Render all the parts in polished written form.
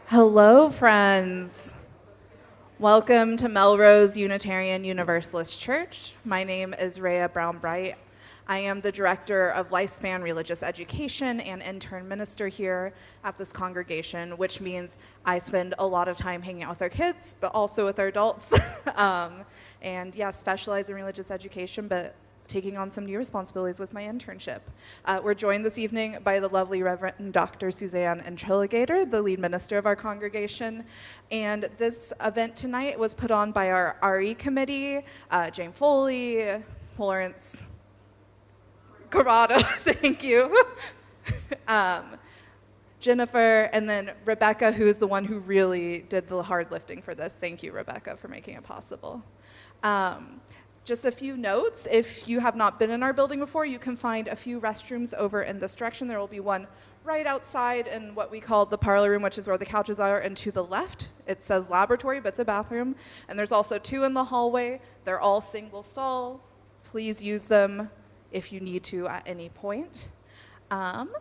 Hello, friends. Welcome to Melrose Unitarian Universalist Church. My name is Rhea Brown-Bright. I am the Director of Lifespan Religious Education and intern minister here at this congregation, which means I spend a lot of time hanging out with our kids, but also with our adults. Specialize in religious education, but taking on some new responsibilities with my internship. We're joined this evening by the lovely Reverend Dr. Suzanne Introligator, the lead minister of our congregation. And this event tonight was put on by our RE committee, Jane Foley, Florence Corrado, thank you, Jennifer, and then Rebecca, who is the one who really did the hard lifting for this. Thank you, Rebecca, for making it possible. Just a few notes. If you have not been in our building before, you can find a few restrooms over in this direction. There will be one right outside in what we call the parlor room, which is where the couches are, and to the left, it says laboratory, but it's a bathroom. And there's also two in the hallway. They're all single stall. Please use them if you need to at any point. And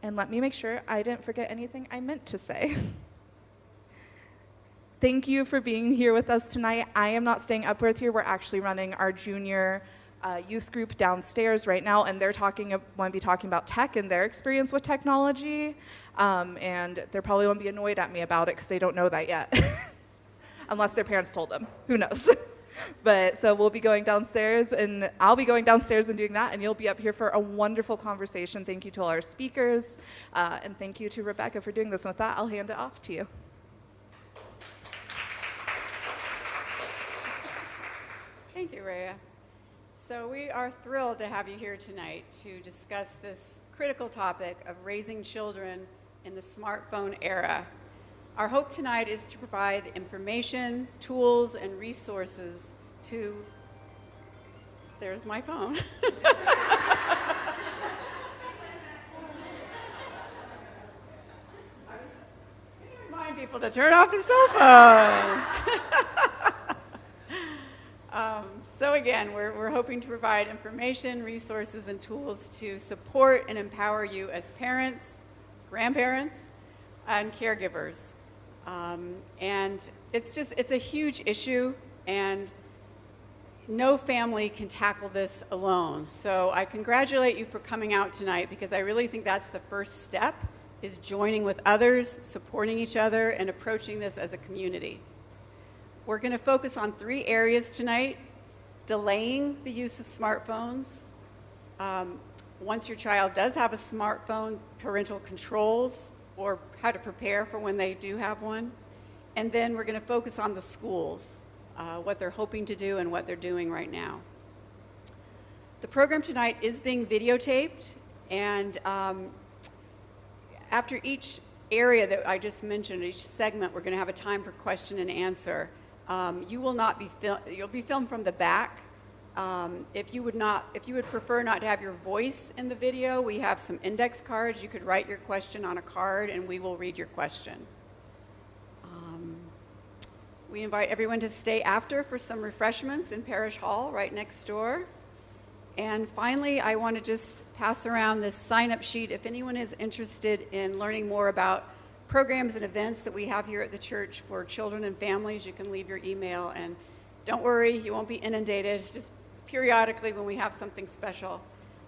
let me make sure I didn't forget anything I meant to say. Thank you for being here with us tonight. I am not staying up with you. We're actually running our junior youth group downstairs right now, and they're want to be talking about tech and their experience with technology. And they probably won't be annoyed at me about it because they don't know that yet, unless their parents told them. Who knows? But so we'll be going downstairs, and I'll be going downstairs and doing that, and you'll be up here for a wonderful conversation. Thank you to all our speakers, and thank you to Rebecca for doing this. And with that, I'll hand it off to you. Thank you, Rhea. So we are thrilled to have you here tonight to discuss this critical topic of raising children in the smartphone era. Our hope tonight is to provide information, tools, and resources to... There's my phone. Remind people to turn off their cell phone. So again, we're hoping to provide information, resources, and tools to support and empower you as parents, grandparents, and caregivers. And it's a huge issue, and no family can tackle this alone. So I congratulate you for coming out tonight, because I really think that's the first step, is joining with others, supporting each other, and approaching this as a community. We're going to focus on 3 areas tonight: delaying the use of smartphones. Once your child does have a smartphone, parental controls, or how to prepare for when they do have one. And then we're going to focus on the schools, what they're hoping to do and what they're doing right now. The program tonight is being videotaped, and after each area that I just mentioned, each segment, we're going to have a time for question and answer. You'll be filmed from the back. If you would prefer not to have your voice in the video, we have some index cards. You could write your question on a card, and we will read your question. We invite everyone to stay after for some refreshments in Parish Hall right next door. And finally, I want to just pass around this sign-up sheet. If anyone is interested in learning more about programs and events that we have here at the church for children and families, you can leave your email. And don't worry, you won't be inundated, just periodically when we have something special.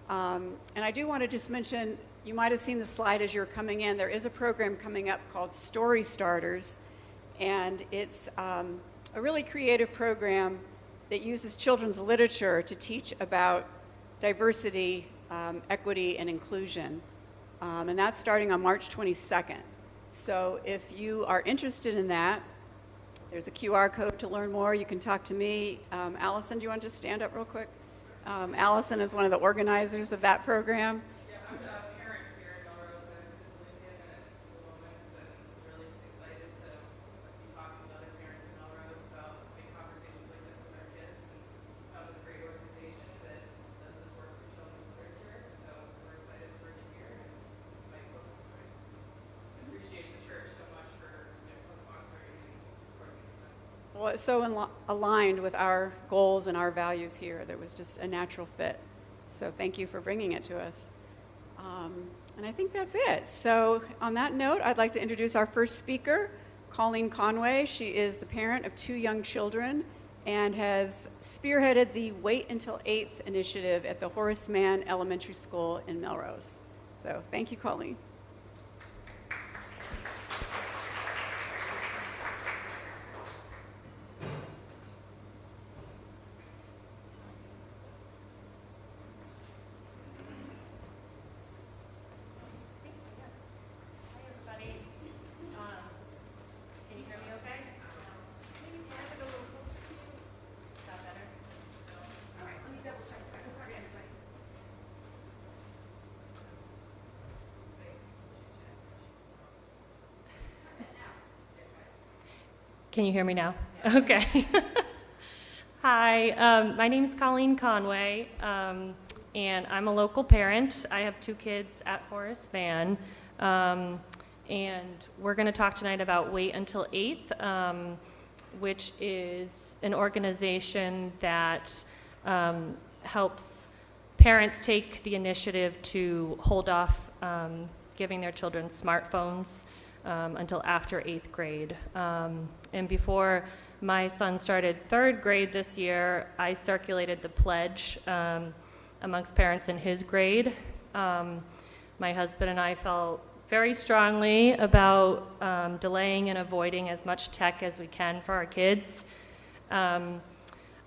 And I do want to just mention, you might have seen the slide as you were coming in, there is a program coming up called Story Starters, and it's a really creative program that uses children's literature to teach about diversity, equity, and inclusion. And that's starting on March 22nd. So if you are interested in that, there's a QR code to learn more. You can talk to me. Allison, do you want to just stand up real quick? Allison is one of the organizers of that program. Yeah, I'm a parent here in Melrose. I was Lincoln and the Women's, and was really excited to be talking to other parents in Melrose about big conversations like this with our kids, and found this great organization that does this work for children's literature. So we're excited to work here and invite folks to join. I appreciate the church so much for co-sponsoring and supporting these events. Well, it's so aligned with our goals and our values here. That was just a natural fit. So thank you for bringing it to us. And I think that's it. So on that note, I'd like to introduce our first speaker, Colleen Conway. She is the parent of 2 young children and has spearheaded the Wait Until 8th initiative at the Horace Mann Elementary School in Melrose. So thank you, Colleen. Hi, everybody. Can you hear me okay? Maybe stand it a little closer to you. Is that better? No. All right, let me double check that. Sorry, everybody. Can you hear me now? Okay. Hi, my name is Colleen Conway, and I'm a local parent. I have 2 kids at Horace Mann, and we're going to talk tonight about Wait Until 8th, which is an organization that helps parents take the initiative to hold off giving their children smartphones until after 8th grade. And before my son started 3rd grade this year, I circulated the pledge amongst parents in his grade. My husband and I felt very strongly about delaying and avoiding as much tech as we can for our kids. I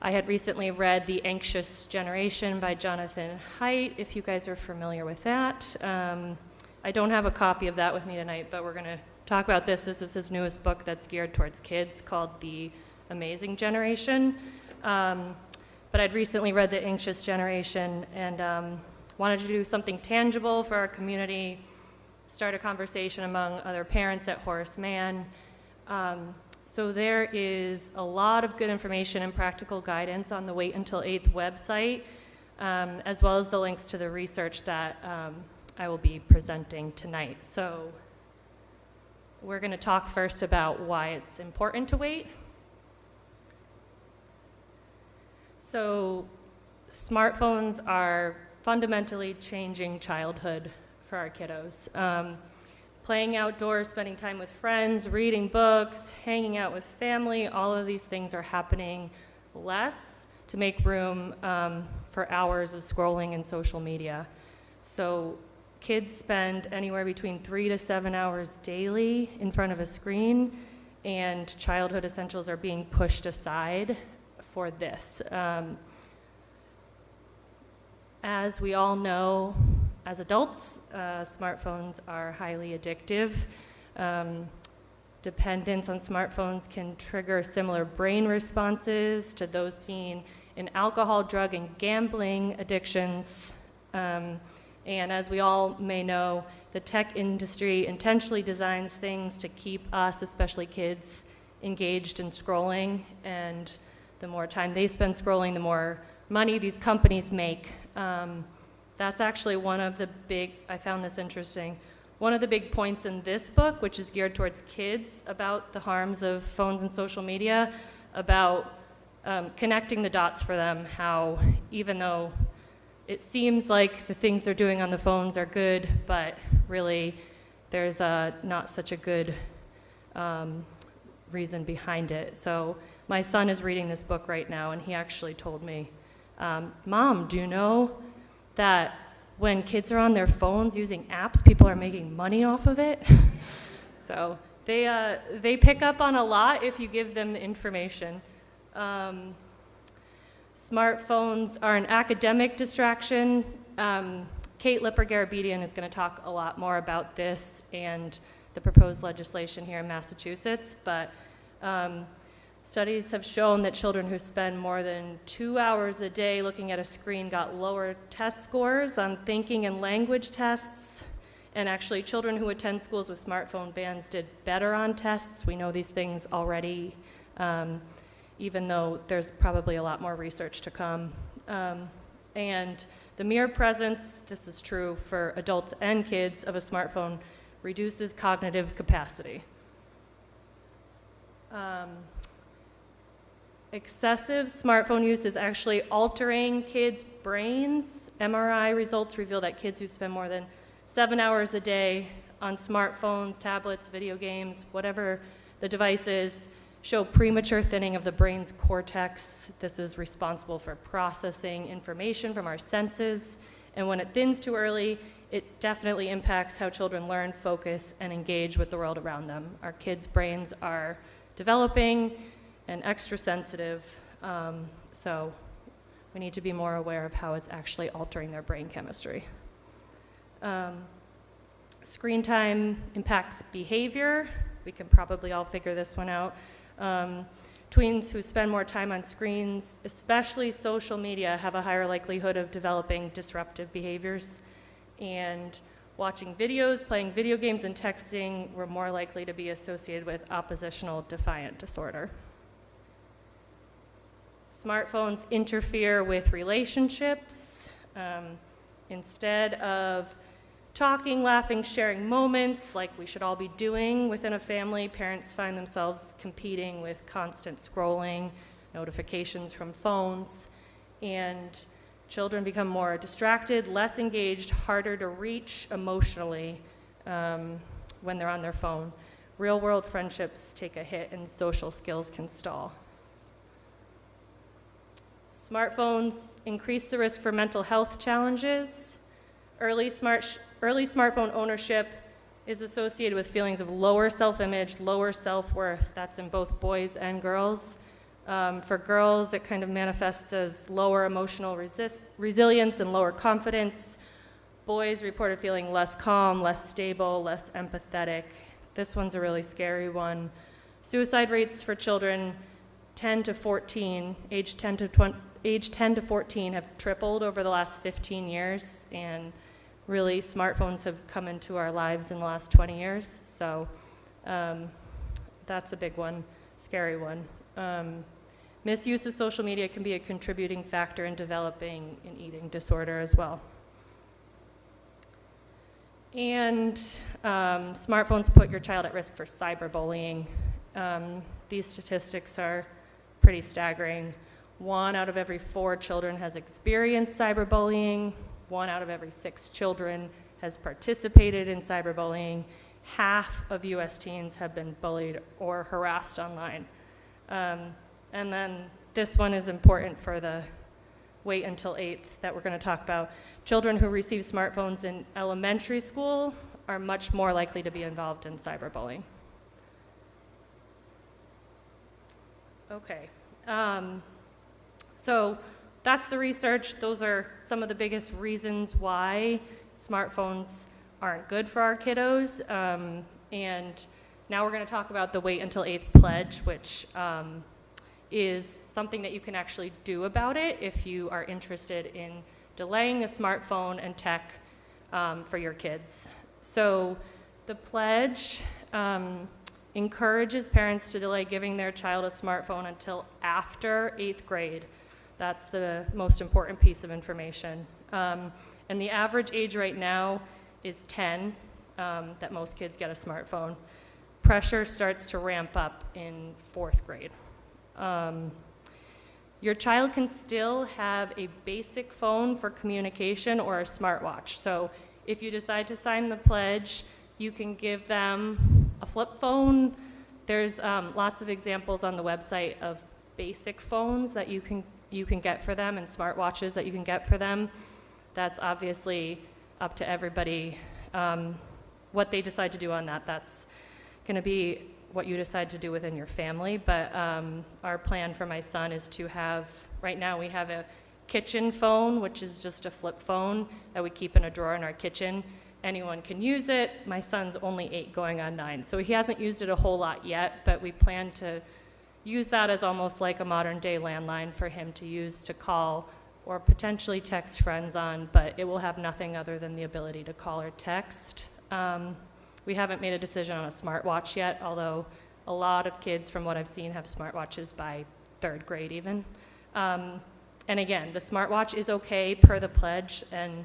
had recently read The Anxious Generation by Jonathan Haidt, if you guys are familiar with that. I don't have a copy of that with me tonight, but we're going to talk about this. This is his newest book that's geared towards kids called The Amazing Generation. But I'd recently read The Anxious Generation and wanted to do something tangible for our community, start a conversation among other parents at Horace Mann. So there is a lot of good information and practical guidance on the Wait Until 8th website, as well as the links to the research that I will be presenting tonight. So we're going to talk first about why it's important to wait. So smartphones are fundamentally changing childhood for our kiddos. Playing outdoors, spending time with friends, reading books, hanging out with family, all of these things are happening less to make room for hours of scrolling and social media. So kids spend anywhere between 3 to 7 hours daily in front of a screen, and childhood essentials are being pushed aside for this. As we all know, as adults, smartphones are highly addictive. Dependence on smartphones can trigger similar brain responses to those seen in alcohol, drug, and gambling addictions. And as we all may know, the tech industry intentionally designs things to keep us, especially kids, engaged in scrolling. And the more time they spend scrolling, the more money these companies make. That's actually one of the big, I found this interesting, one of the big points in this book, which is geared towards kids, about the harms of phones and social media, about connecting the dots for them, how even though it seems like the things they're doing on the phones are good, but really there's not such a good reason behind it. So my son is reading this book right now, and he actually told me, Mom, do you know that when kids are on their phones using apps, people are making money off of it? So they pick up on a lot if you give them the information. Smartphones are an academic distraction. Kate Lipper-Garabedian is going to talk a lot more about this and the proposed legislation here in Massachusetts, but studies have shown that children who spend more than 2 hours a day looking at a screen got lower test scores on thinking and language tests, and actually children who attend schools with smartphone bans did better on tests. We know these things already, even though there's probably a lot more research to come. And the mere presence, this is true for adults and kids, of a smartphone reduces cognitive capacity. Excessive smartphone use is actually altering kids' brains. MRI results reveal that kids who spend more than 7 hours a day on smartphones, tablets, video games, whatever the device is, show premature thinning of the brain's cortex. This is responsible for processing information from our senses. And when it thins too early, it definitely impacts how children learn, focus, and engage with the world around them. Our kids' brains are developing and extra sensitive, so we need to be more aware of how it's actually altering their brain chemistry. Screen time impacts behavior. We can probably all figure this one out. Tweens who spend more time on screens, especially social media, have a higher likelihood of developing disruptive behaviors. And watching videos, playing video games, and texting were more likely to be associated with oppositional defiant disorder. Smartphones interfere with relationships. Instead of talking, laughing, sharing moments like we should all be doing within a family, parents find themselves competing with constant scrolling, notifications from phones, and children become more distracted, less engaged, harder to reach emotionally when they're on their phone. Real-world friendships take a hit and social skills can stall. Smartphones increase the risk for mental health challenges. Early smartphone ownership is associated with feelings of lower self-image, lower self-worth. That's in both boys and girls. For girls, it kind of manifests as lower emotional resilience and lower confidence. Boys reported feeling less calm, less stable, less empathetic. This one's a really scary one. Suicide rates for children 10 to 14, age 10 to 14 have tripled over the last 15 years, and really smartphones have come into our lives in the last 20 years, so that's a big one, scary one. Misuse of social media can be a contributing factor in developing an eating disorder as well. And smartphones put your child at risk for cyberbullying. These statistics are pretty staggering. 1 out of every 4 children has experienced cyberbullying. 1 out of every 6 children has participated in cyberbullying. Half of US teens have been bullied or harassed online. And then this one is important for the wait until 8th that we're going to talk about. Children who receive smartphones in elementary school are much more likely to be involved in cyberbullying. Okay. So that's the research. Those are some of the biggest reasons why smartphones aren't good for our kiddos. And now we're going to talk about the Wait Until 8th pledge, which is something that you can actually do about it if you are interested in delaying a smartphone and tech for your kids. So the pledge encourages parents to delay giving their child a smartphone until after 8th grade. That's the most important piece of information. And the average age right now is 10 that most kids get a smartphone. Pressure starts to ramp up in 4th grade. Your child can still have a basic phone for communication or a smartwatch. So if you decide to sign the pledge, you can give them a flip phone. There's lots of examples on the website of basic phones that you can get for them and smartwatches that you can get for them. That's obviously up to everybody. What they decide to do on that, that's going to be what you decide to do within your family. But our plan for my son is to have, right now we have a kitchen phone, which is just a flip phone that we keep in a drawer in our kitchen. Anyone can use it. My son's only 8 going on 9, so he hasn't used it a whole lot yet, but we plan to use that as almost like a modern day landline for him to use to call or potentially text friends on, but it will have nothing other than the ability to call or text. We haven't made a decision on a smartwatch yet, although a lot of kids, from what I've seen, have smartwatches by 3rd grade even. And again, the smartwatch is okay per the pledge, and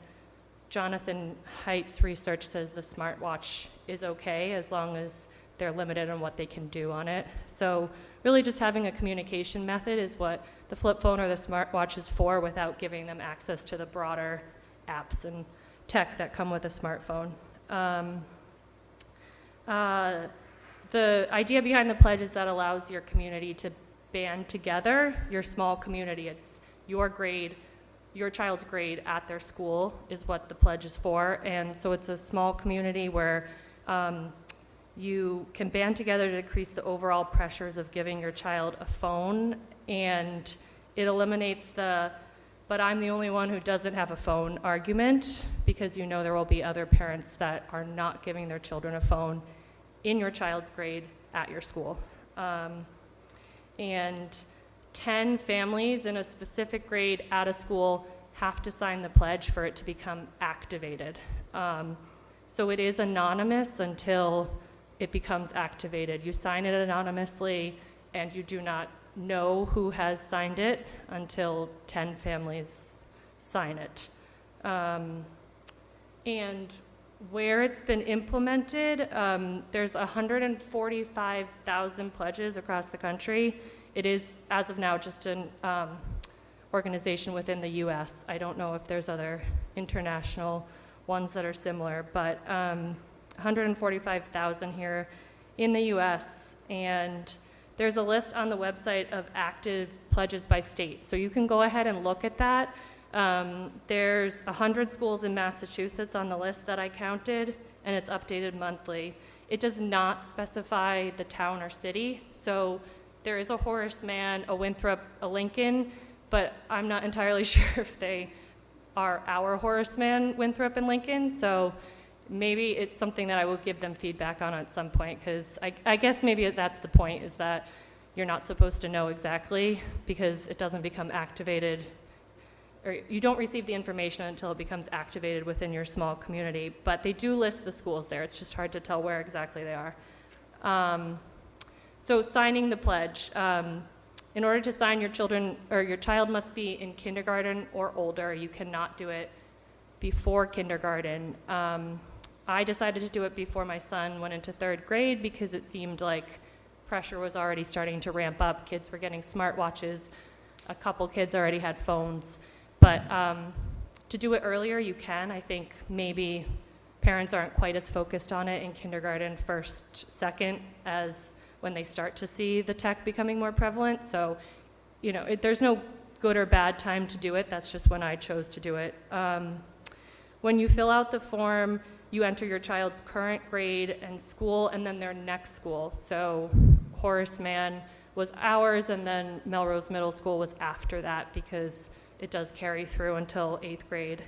Jonathan Haidt's research says the smartwatch is okay as long as they're limited on what they can do on it. So really just having a communication method is what the flip phone or the smartwatch is for, without giving them access to the broader apps and tech that come with a smartphone. The idea behind the pledge is that allows your community to band together, your small community. It's your grade, your child's grade at their school is what the pledge is for. And so it's a small community where you can band together to decrease the overall pressures of giving your child a phone, and it eliminates the "but I'm the only one who doesn't have a phone" argument, because you know there will be other parents that are not giving their children a phone in your child's grade at your school. And 10 families in a specific grade at a school have to sign the pledge for it to become activated. So it is anonymous until it becomes activated. You sign it anonymously, and you do not know who has signed it until 10 families sign it. And where it's been implemented, there's 145,000 pledges across the country. It is, as of now, just an organization within the US. I don't know if there's other international ones that are similar, but 145,000 here in the US, and there's a list on the website of active pledges by state. So you can go ahead and look at that. There's 100 schools in Massachusetts on the list that I counted, and it's updated monthly. It does not specify the town or city, so there is a Horace Mann, a Winthrop, a Lincoln, but I'm not entirely sure if they are our Horace Mann, Winthrop, and Lincoln, so maybe it's something that I will give them feedback on at some point, because I guess maybe that's the point, is that you're not supposed to know exactly, because it doesn't become activated, or you don't receive the information until it becomes activated within your small community. But they do list the schools there. It's just hard to tell where exactly they are. So signing the pledge. In order to sign, your children or your child must be in kindergarten or older. You cannot do it before kindergarten. I decided to do it before my son went into 3rd grade because it seemed like pressure was already starting to ramp up. Kids were getting smartwatches. A couple kids already had phones. But to do it earlier, you can. I think maybe parents aren't quite as focused on it in kindergarten, 1st, 2nd, as when they start to see the tech becoming more prevalent. So, you know, there's no good or bad time to do it. That's just when I chose to do it. When you fill out the form, you enter your child's current grade and school, and then their next school. So Horace Mann was ours, and then Melrose Middle School was after that, because it does carry through until 8th grade.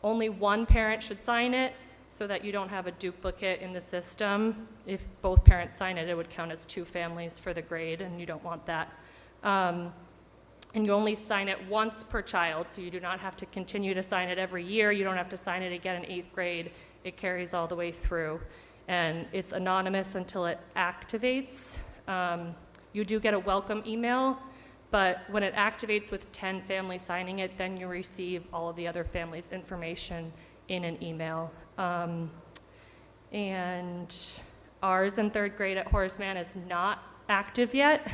Only one parent should sign it so that you don't have a duplicate in the system. If both parents sign it, it would count as 2 families for the grade, and you don't want that. And you only sign it once per child, so you do not have to continue to sign it every year. You don't have to sign it again in 8th grade. It carries all the way through. And it's anonymous until it activates. You do get a welcome email, but when it activates with 10 families signing it, then you receive all of the other families' information in an email. And ours in 3rd grade at Horace Mann is not active yet.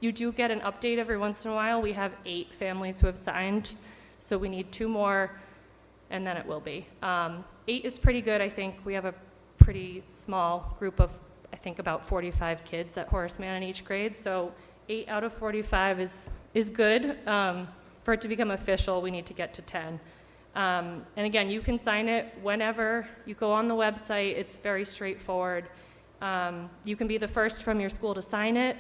You do get an update every once in a while. We have 8 families who have signed, so we need 2 more, and then it will be. 8 is pretty good, I think. We have a pretty small group of, I think, about 45 kids at Horace Mann in each grade, so 8 out of 45 is good. For it to become official, we need to get to 10. And again, you can sign it whenever. You go on the website. It's very straightforward. You can be the first from your school to sign it.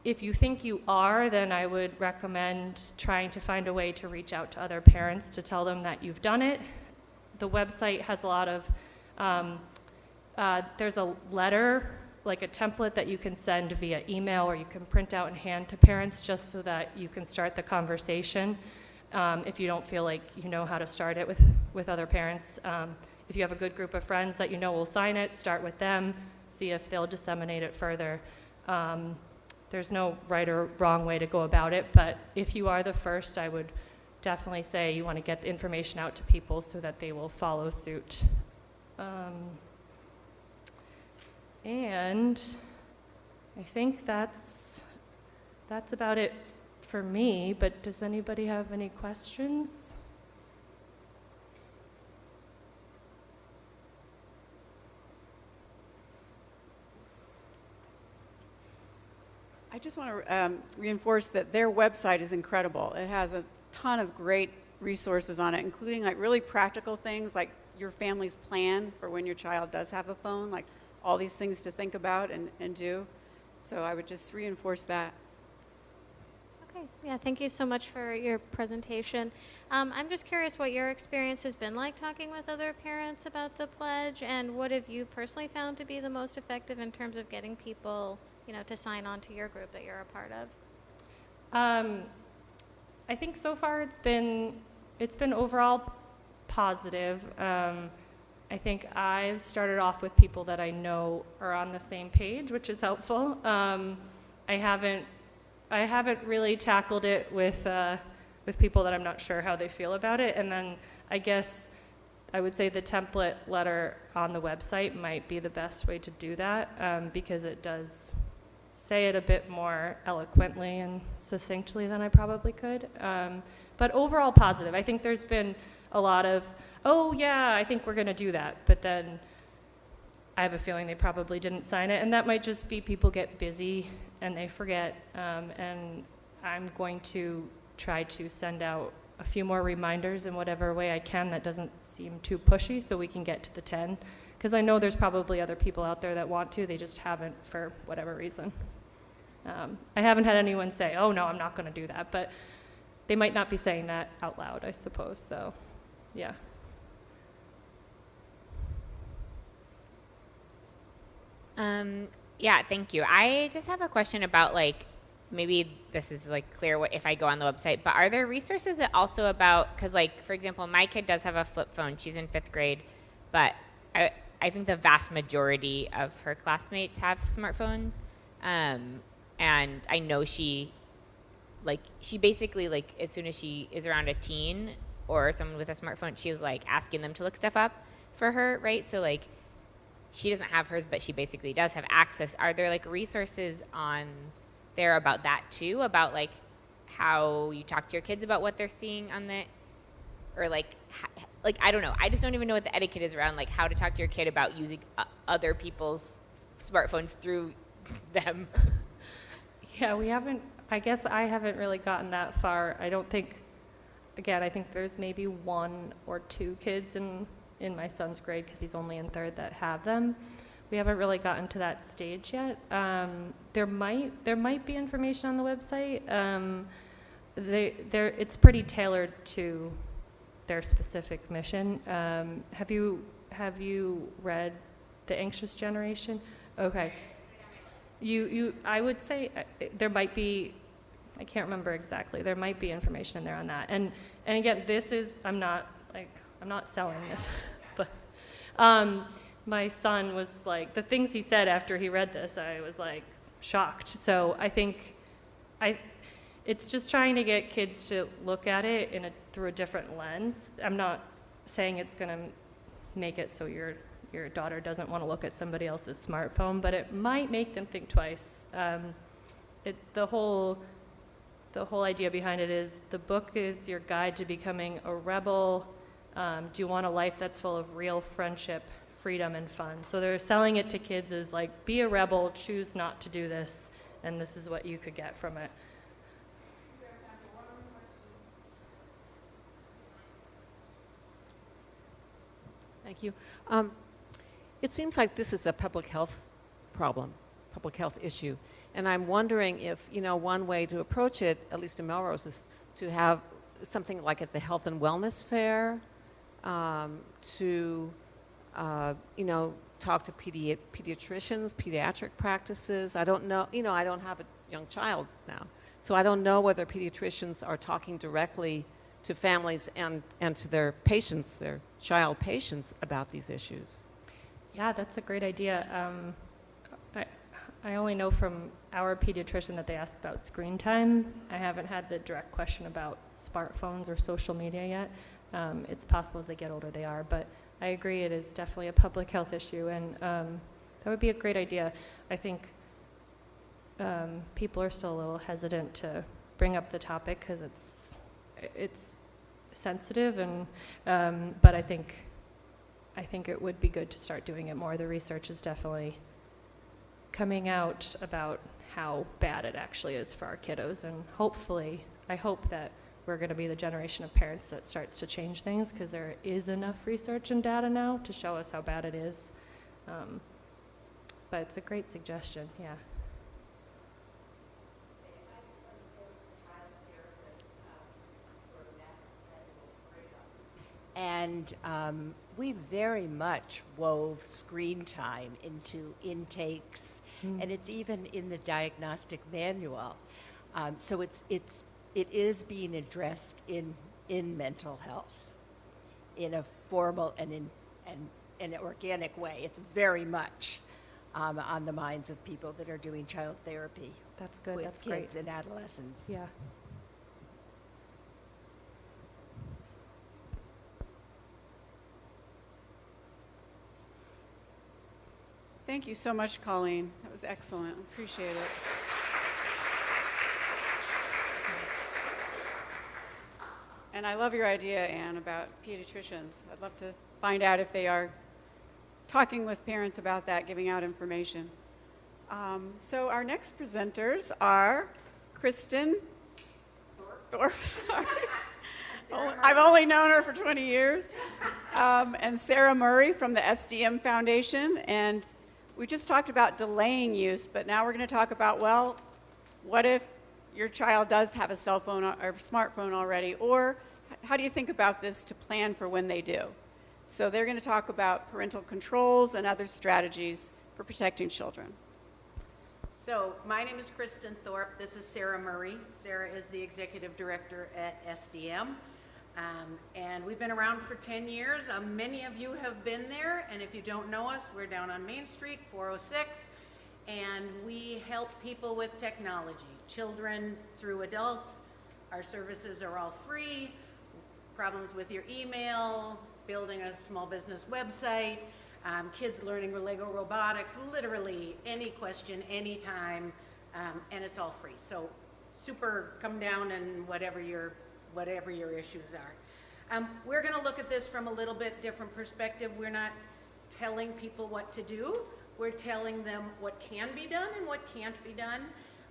If you think you are, then I would recommend trying to find a way to reach out to other parents to tell them that you've done it. The website has a lot of, there's a letter, like a template that you can send via email, or you can print out and hand to parents just so that you can start the conversation. If you don't feel like you know how to start it with other parents. If you have a good group of friends that you know will sign it, start with them, see if they'll disseminate it further. There's no right or wrong way to go about it, but if you are the first, I would definitely say you want to get the information out to people so that they will follow suit. And I think that's about it for me, but does anybody have any questions? I just want to reinforce that their website is incredible. It has a ton of great resources on it, including like really practical things like your family's plan for when your child does have a phone, like all these things to think about and do. So I would just reinforce that. Okay, yeah, thank you so much for your presentation. I'm just curious what your experience has been like talking with other parents about the pledge, and what have you personally found to be the most effective in terms of getting people, to sign on to your group that you're a part of? I think so far it's been overall positive. I think I've started off with people that I know are on the same page, which is helpful. I haven't really tackled it with people that I'm not sure how they feel about it. And then I guess I would say the template letter on the website might be the best way to do that, because it does say it a bit more eloquently and succinctly than I probably could. But overall positive. I think there's been a lot of, oh yeah, I think we're going to do that. But then I have a feeling they probably didn't sign it. And that might just be people get busy and they forget. And I'm going to try to send out a few more reminders in whatever way I can that doesn't seem too pushy, so we can get to the 10. Because I know there's probably other people out there that want to, they just haven't for whatever reason. I haven't had anyone say, oh no, I'm not going to do that, but they might not be saying that out loud, I suppose, so yeah. Yeah, thank you. I just have a question about, maybe this is clear if I go on the website, but are there resources that also about, because for example, my kid does have a flip phone. She's in 5th grade, but I think the vast majority of her classmates have smartphones. And I know she basically, as soon as she is around a teen or someone with a smartphone, she's asking them to look stuff up for her, right? So she doesn't have hers, but she basically does have access. Are there resources on there about that too, about how you talk to your kids about what they're seeing on the, or I don't know, I just don't even know what the etiquette is around how to talk to your kid about using other people's smartphones through them. Yeah, I guess I haven't really gotten that far. I don't think, again, I think there's maybe 1 or 2 kids in my son's grade, because he's only in 3rd, that have them. We haven't really gotten to that stage yet. There might be information on the website. It's pretty tailored to their specific mission. Have you read The Anxious Generation? Okay. I would say there might be, I can't remember exactly, there might be information in there on that. And again, I'm not selling this, but my son was the things he said after he read this, I was shocked. So I think it's just trying to get kids to look at it through a different lens. I'm not saying it's going to make it so your daughter doesn't want to look at somebody else's smartphone, but it might make them think twice. The whole idea behind it is the book is your guide to becoming a rebel. Do you want a life that's full of real friendship, freedom, and fun? So they're selling it to kids as be a rebel, choose not to do this, and this is what you could get from it. Thank you. It seems like this is a public health problem, public health issue. And I'm wondering if, one way to approach it, at least in Melrose, is to have something like at the Health and Wellness Fair, to, talk to pediatricians, pediatric practices. I don't know, I don't have a young child now. So I don't know whether pediatricians are talking directly to families and to their patients, their child patients, about these issues. Yeah, that's a great idea. I only know from our pediatrician that they ask about screen time. I haven't had the direct question about smartphones or social media yet. It's possible as they get older they are, but I agree it is definitely a public health issue, and that would be a great idea. I think people are still a little hesitant to bring up the topic because it's sensitive, and but I think it would be good to start doing it more. The research is definitely coming out about how bad it actually is for our kiddos. And hopefully, I hope that we're going to be the generation of parents that starts to change things, because there is enough research and data now to show us how bad it is. But it's a great suggestion, yeah. And we very much wove screen time into intakes, and it's even in the diagnostic manual. So it is being addressed in mental health in a formal and in an organic way. It's very much on the minds of people that are doing child therapy. That's good, with that's kids great. and adolescents. Yeah. Thank you so much, Colleen. That was excellent. Appreciate it. And I love your idea, Anne, about pediatricians. I'd love to find out if they are talking with parents about that, giving out information. So our next presenters are Kristen Thorpe. Sorry. I've only known her for 20 years. And Sarah Murray from the SDM Foundation. And we just talked about delaying use, but now we're going to talk about, well, what if your child does have a cell phone or smartphone already? Or how do you think about this to plan for when they do? So they're going to talk about parental controls and other strategies for protecting children. So my name is Kristen Thorpe. This is Sarah Murray. Sarah is the executive director at SDM. And we've been around for 10 years. Many of you have been there, and if you don't know us, we're down on Main Street, 406, and we help people with technology, children through adults. Our services are all free. Problems with your email, building a small business website, kids learning Lego robotics, literally any question, anytime, and it's all free. So super come down and whatever your issues are. We're going to look at this from a little bit different perspective. We're not telling people what to do. We're telling them what can be done and what can't be done.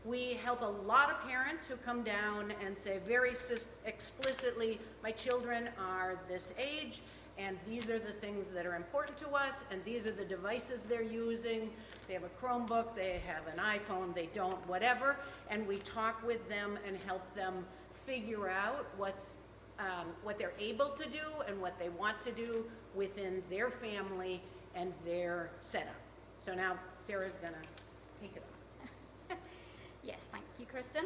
We help a lot of parents who come down and say very explicitly, my children are this age, and these are the things that are important to us, and these are the devices they're using. They have a Chromebook, they have an iPhone, they don't, whatever, and we talk with them and help them figure out what they're able to do and what they want to do within their family and their setup. So now Sarah's gonna take it on. Yes, thank you, Kristen.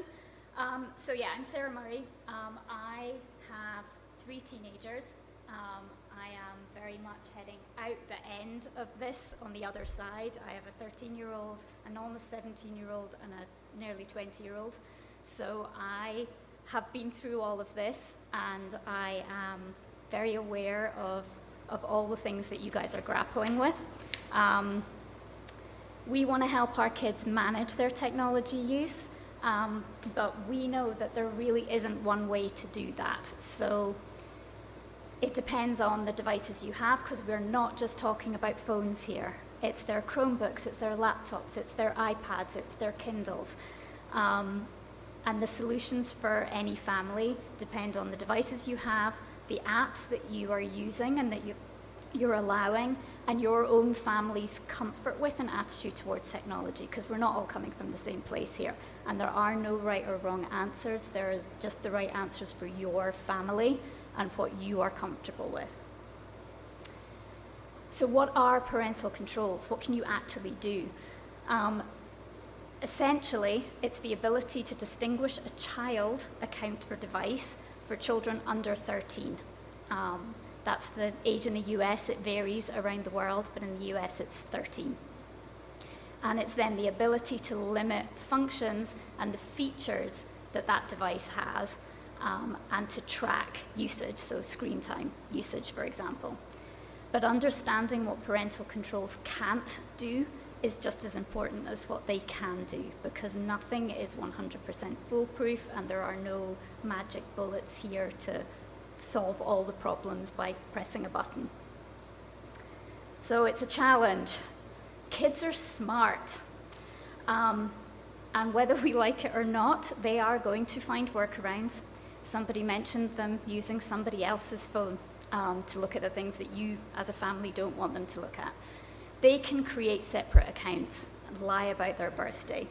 So yeah, I'm Sarah Murray. I have 3 teenagers. I am very much heading out the end of this on the other side. I have a 13-year-old, an almost 17-year-old, and a nearly 20-year-old. So I have been through all of this, and I am very aware of all the things that you guys are grappling with. We want to help our kids manage their technology use, but we know that there really isn't one way to do that. So it depends on the devices you have, because we're not just talking about phones here. It's their Chromebooks, it's their laptops, it's their iPads, it's their Kindles. And the solutions for any family depend on the devices you have, the apps that you are using and that you're allowing, and your own family's comfort with and attitude towards technology, because we're not all coming from the same place here. And there are no right or wrong answers. There are just the right answers for your family and what you are comfortable with. So what are parental controls? What can you actually do? Essentially, it's the ability to distinguish a child account or device for children under 13. That's the age in the US. It varies around the world, but in the US it's 13. And it's then the ability to limit functions and the features that that device has, and to track usage, so screen time usage, for example. But understanding what parental controls can't do is just as important as what they can do, because nothing is 100% foolproof, and there are no magic bullets here to solve all the problems by pressing a button. So it's a challenge. Kids are smart. And And whether we like it or not, they are going to find workarounds. Somebody mentioned them using somebody else's phone to look at the things that you as a family don't want them to look at. They can create separate accounts and lie about their birthday.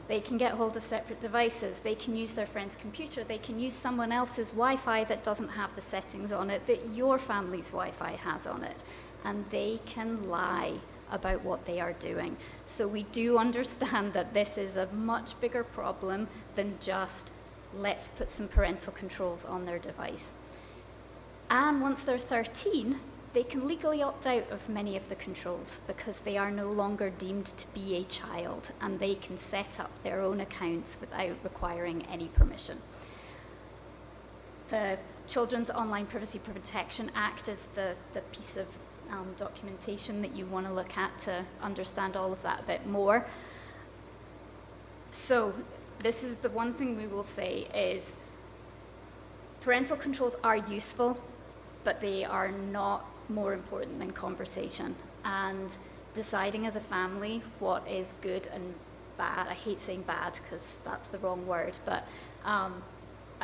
They can get hold of separate devices. They can use their friend's computer. They can use someone else's Wi-Fi that doesn't have the settings on it that your family's Wi-Fi has on it. And they can lie about what they are doing. So we do understand that this is a much bigger problem than just let's put some parental controls on their device. And once they're 13, they can legally opt out of many of the controls because they are no longer deemed to be a child, and they can set up their own accounts without requiring any permission. The Children's Online Privacy Protection Act is the piece of documentation that you want to look at to understand all of that a bit more. So this is the one thing we will say is parental controls are useful, but they are not more important than conversation. And deciding as a family what is good and bad, I hate saying bad because that's the wrong word, but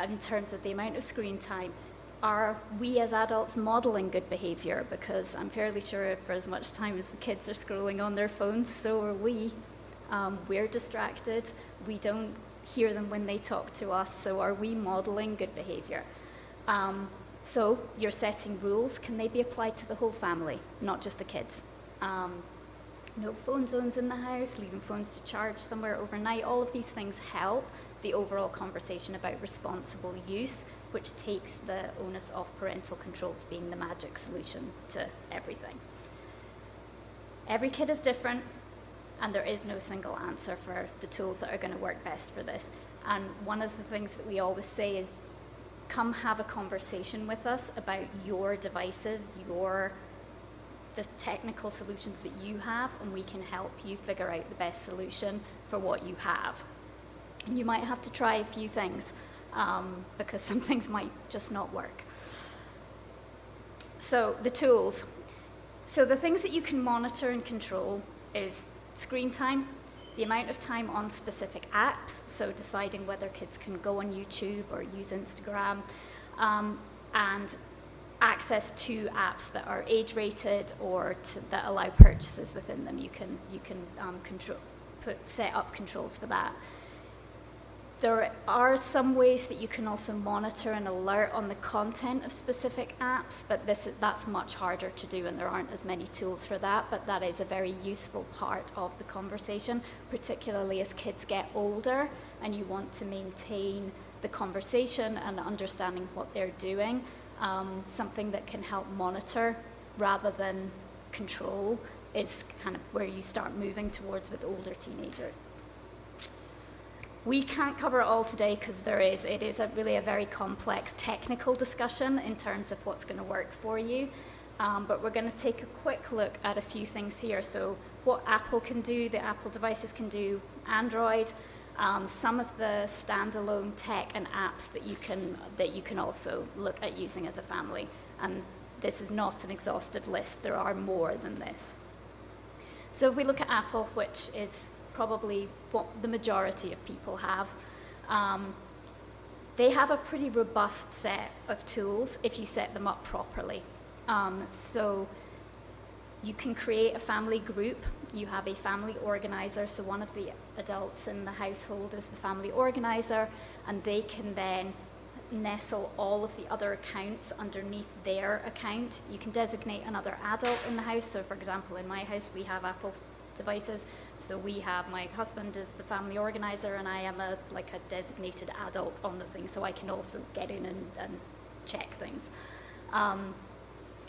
in terms of the amount of screen time, are we as adults modeling good behavior? Because I'm fairly sure for as much time as the kids are scrolling on their phones, so are we. We're distracted. We don't hear them when they talk to us, so are we modeling good behavior? So you're setting rules. Can they be applied to the whole family, not just the kids? No phone zones in the house, leaving phones to charge somewhere overnight. All of these things help the overall conversation about responsible use, which takes the onus off parental controls being the magic solution to everything. Every kid is different, and there is no single answer for the tools that are going to work best for this. And one of the things that we always say is, come have a conversation with us about your devices, the technical solutions that you have, and we can help you figure out the best solution for what you have. And you might have to try a few things because some things might just not work. So the tools. So the things that you can monitor and control is screen time, the amount of time on specific apps, so deciding whether kids can go on YouTube or use Instagram, and access to apps that are age-rated or that allow purchases within them. You can set up controls for that. There are some ways that you can also monitor and alert on the content of specific apps, but that's much harder to do, and there aren't as many tools for that, but that is a very useful part of the conversation, particularly as kids get older and you want to maintain the conversation and understanding what they're doing. Something that can help monitor rather than control is kind of where you start moving towards with older teenagers. We can't cover it all today because it is really a very complex technical discussion in terms of what's going to work for you. But we're going to take a quick look at a few things here. So what Apple can do, the Apple devices can do, Android, some of the standalone tech and apps that you can also look at using as a family. And this is not an exhaustive list. There are more than this. So if we look at Apple, which is probably what the majority of people have, they have a pretty robust set of tools if you set them up properly. So you can create a family group. You have a family organizer, so one of the adults in the household is the family organizer, and they can then nestle all of the other accounts underneath their account. You can designate another adult in the house. So for example, in my house, we have Apple devices. So we have, my husband is the family organizer, and I am a designated adult on the thing, so I can also get in and check things.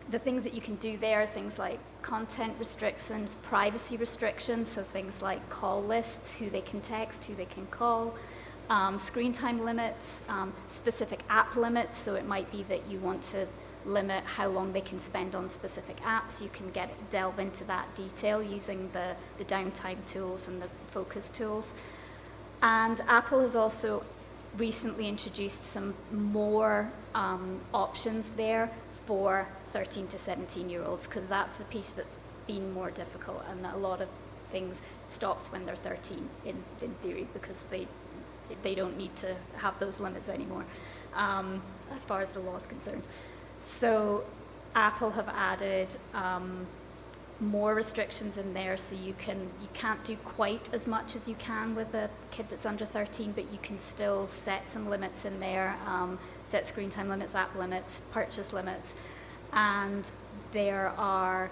The things that you can do there are things like content restrictions, privacy restrictions, so things like call lists, who they can text, who they can call, screen time limits, specific app limits, so it might be that you want to limit how long they can spend on specific apps. You can delve into that detail using the downtime tools and the focus tools. And Apple has also recently introduced some more options there for 13 to 17-year-olds, because that's the piece that's been more difficult, and a lot of things stops when they're 13 in theory, because they don't need to have those limits anymore, as far as the law is concerned. So Apple have added more restrictions in there, so you can't do quite as much as you can with a kid that's under 13, but you can still set some limits in there, set screen time limits, app limits, purchase limits, and there are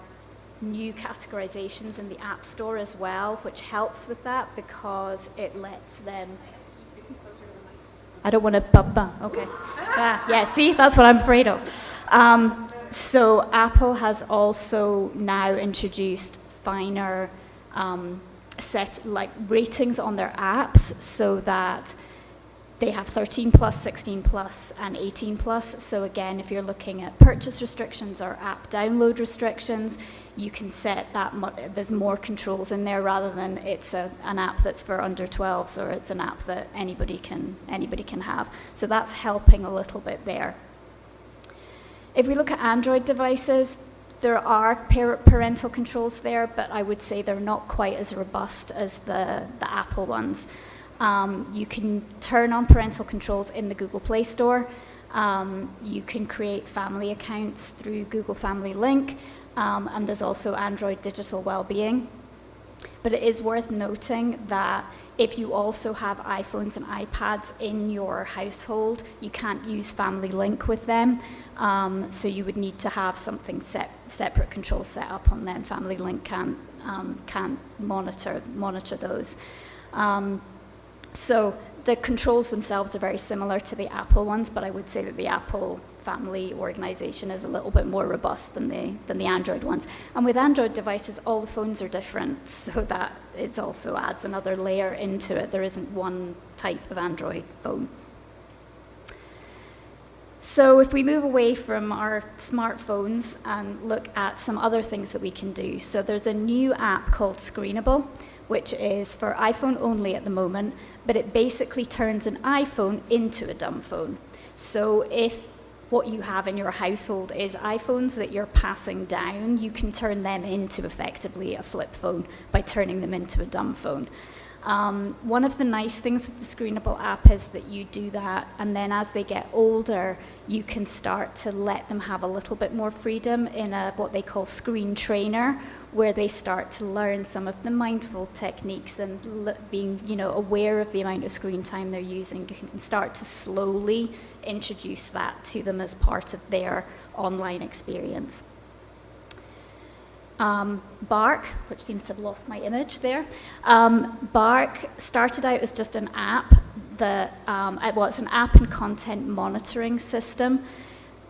new categorizations in the App Store as well, which helps with that because it lets them. I don't want to bump. Okay. Yeah, see, that's what I'm afraid of. So Apple has also now introduced finer set like ratings on their apps, so that they have 13 plus, 16 plus, and 18 plus. So again, if you're looking at purchase restrictions or app download restrictions, you can set that. There's more controls in there rather than it's an app that's for under 12s, or it's an app that anybody can have. So that's helping a little bit there. If we look at Android devices, there are parental controls there, but I would say they're not quite as robust as the Apple ones. You can turn on parental controls in the Google Play Store. You can create family accounts through Google Family Link, and there's also Android Digital Wellbeing. But it is worth noting that if you also have iPhones and iPads in your household, you can't use Family Link with them. So you would need to have something separate controls set up on them. Family Link can't monitor those. So the controls themselves are very similar to the Apple ones, but I would say that the Apple family organization is a little bit more robust than the Android ones. And with Android devices, all the phones are different, so that it also adds another layer into it. There isn't one type of Android phone. So if we move away from our smartphones and look at some other things that we can do. So there's a new app called Screenable, which is for iPhone only at the moment, but it basically turns an iPhone into a dumb phone. So if what you have in your household is iPhones that you're passing down, you can turn them into effectively a flip phone by turning them into a dumb phone. One of the nice things with the Screenable app is that you do that, and then as they get older, you can start to let them have a little bit more freedom in what they call screen trainer, where they start to learn some of the mindful techniques and being, aware of the amount of screen time they're using. You can start to slowly introduce that to them as part of their online experience. Bark, which seems to have lost my image there. Bark started out as just an app it's an app and content monitoring system.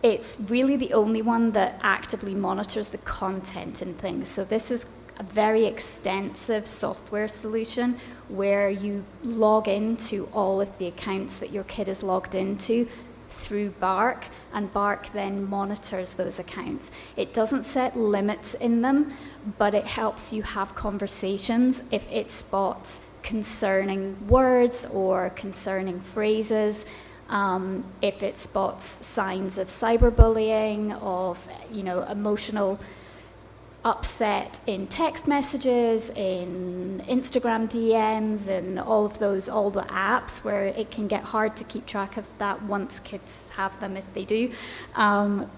It's really the only one that actively monitors the content and things. So this is a very extensive software solution where you log into all of the accounts that your kid is logged into through Bark, and Bark then monitors those accounts. It doesn't set limits in them, but it helps you have conversations if it spots concerning words or concerning phrases. If it spots signs of cyberbullying, of emotional upset in text messages, in Instagram DMs, and all the apps where it can get hard to keep track of that once kids have them, if they do,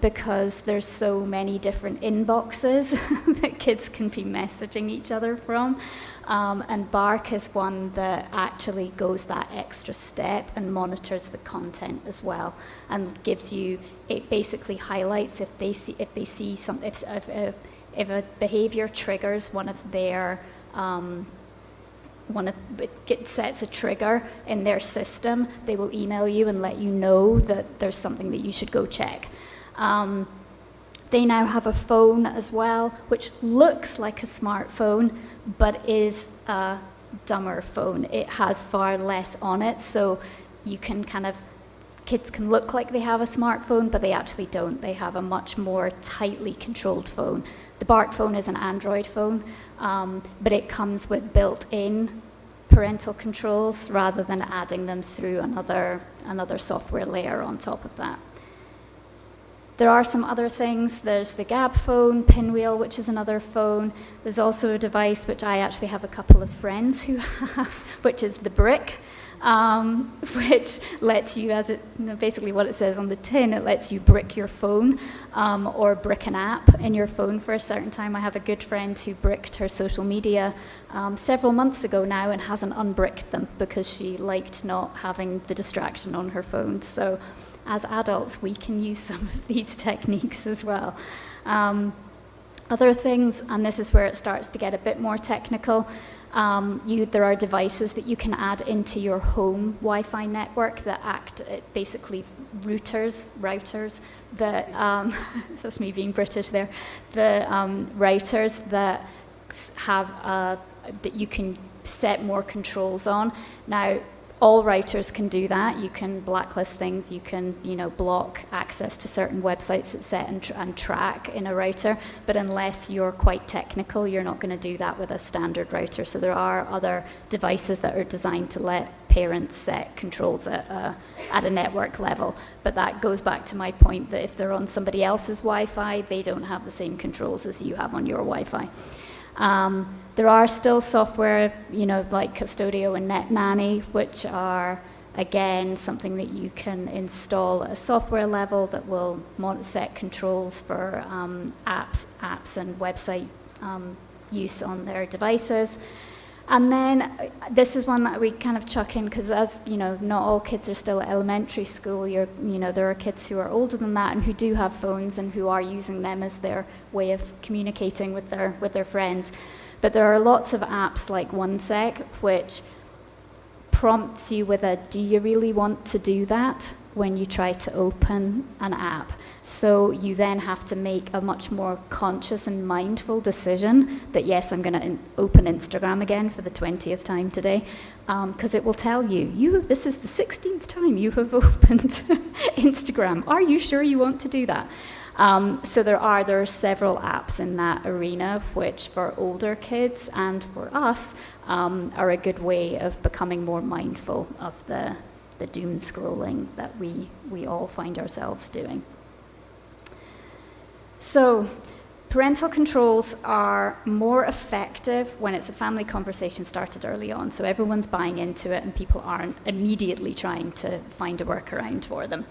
because there's so many different inboxes that kids can be messaging each other from. And Bark is one that actually goes that extra step and monitors the content as well, and it basically highlights if a behavior triggers it sets a trigger in their system, they will email you and let you know that there's something that you should go check. They now have a phone as well, which looks like a smartphone, but is a dumber phone. It has far less on it, so you can kids can look like they have a smartphone, but they actually don't. They have a much more tightly controlled phone. The Bark phone is an Android phone, but it comes with built-in parental controls rather than adding them through another software layer on top of that. There are some other things. There's the Gab phone, Pinwheel, which is another phone. There's also a device which I actually have a couple of friends who have, which is the Brick, which lets you, basically what it says on the tin, it lets you brick your phone or brick an app in your phone for a certain time. I have a good friend who bricked her social media several months ago now and hasn't unbricked them because she liked not having the distraction on her phone. So as adults, we can use some of these techniques as well. Other things, and this is where it starts to get a bit more technical, there are devices that you can add into your home Wi-Fi network that act basically routers that, that's me being British there, the routers that have, that you can set more controls on. Now, all routers can do that. You can blacklist things. You can, block access to certain websites that set and track in a router. But unless you're quite technical, you're not going to do that with a standard router. So there are other devices that are designed to let parents set controls at a network level. But that goes back to my point that if they're on somebody else's Wi-Fi, they don't have the same controls as you have on your Wi-Fi. There are still software, like Custodio and NetNanny, which are, again, something that you can install at a software level that will set controls for apps and website use on their devices. And then this is one that we kind of chuck in because, as you know, not all kids are still at elementary school. There are kids who are older than that and who do have phones and who are using them as their way of communicating with their friends. But there are lots of apps like OneSec which prompts you with a, do you really want to do that when you try to open an app? So you then have to make a much more conscious and mindful decision that, yes, I'm going to open Instagram again for the 20th time today, because it will tell you, this is the 16th time you have opened Instagram. Are you sure you want to do that? So there are several apps in that arena, which for older kids and for us are a good way of becoming more mindful of the doom scrolling that we all find ourselves doing. So parental controls are more effective when it's a family conversation started early on, so everyone's buying into it and people aren't immediately trying to find a workaround for them.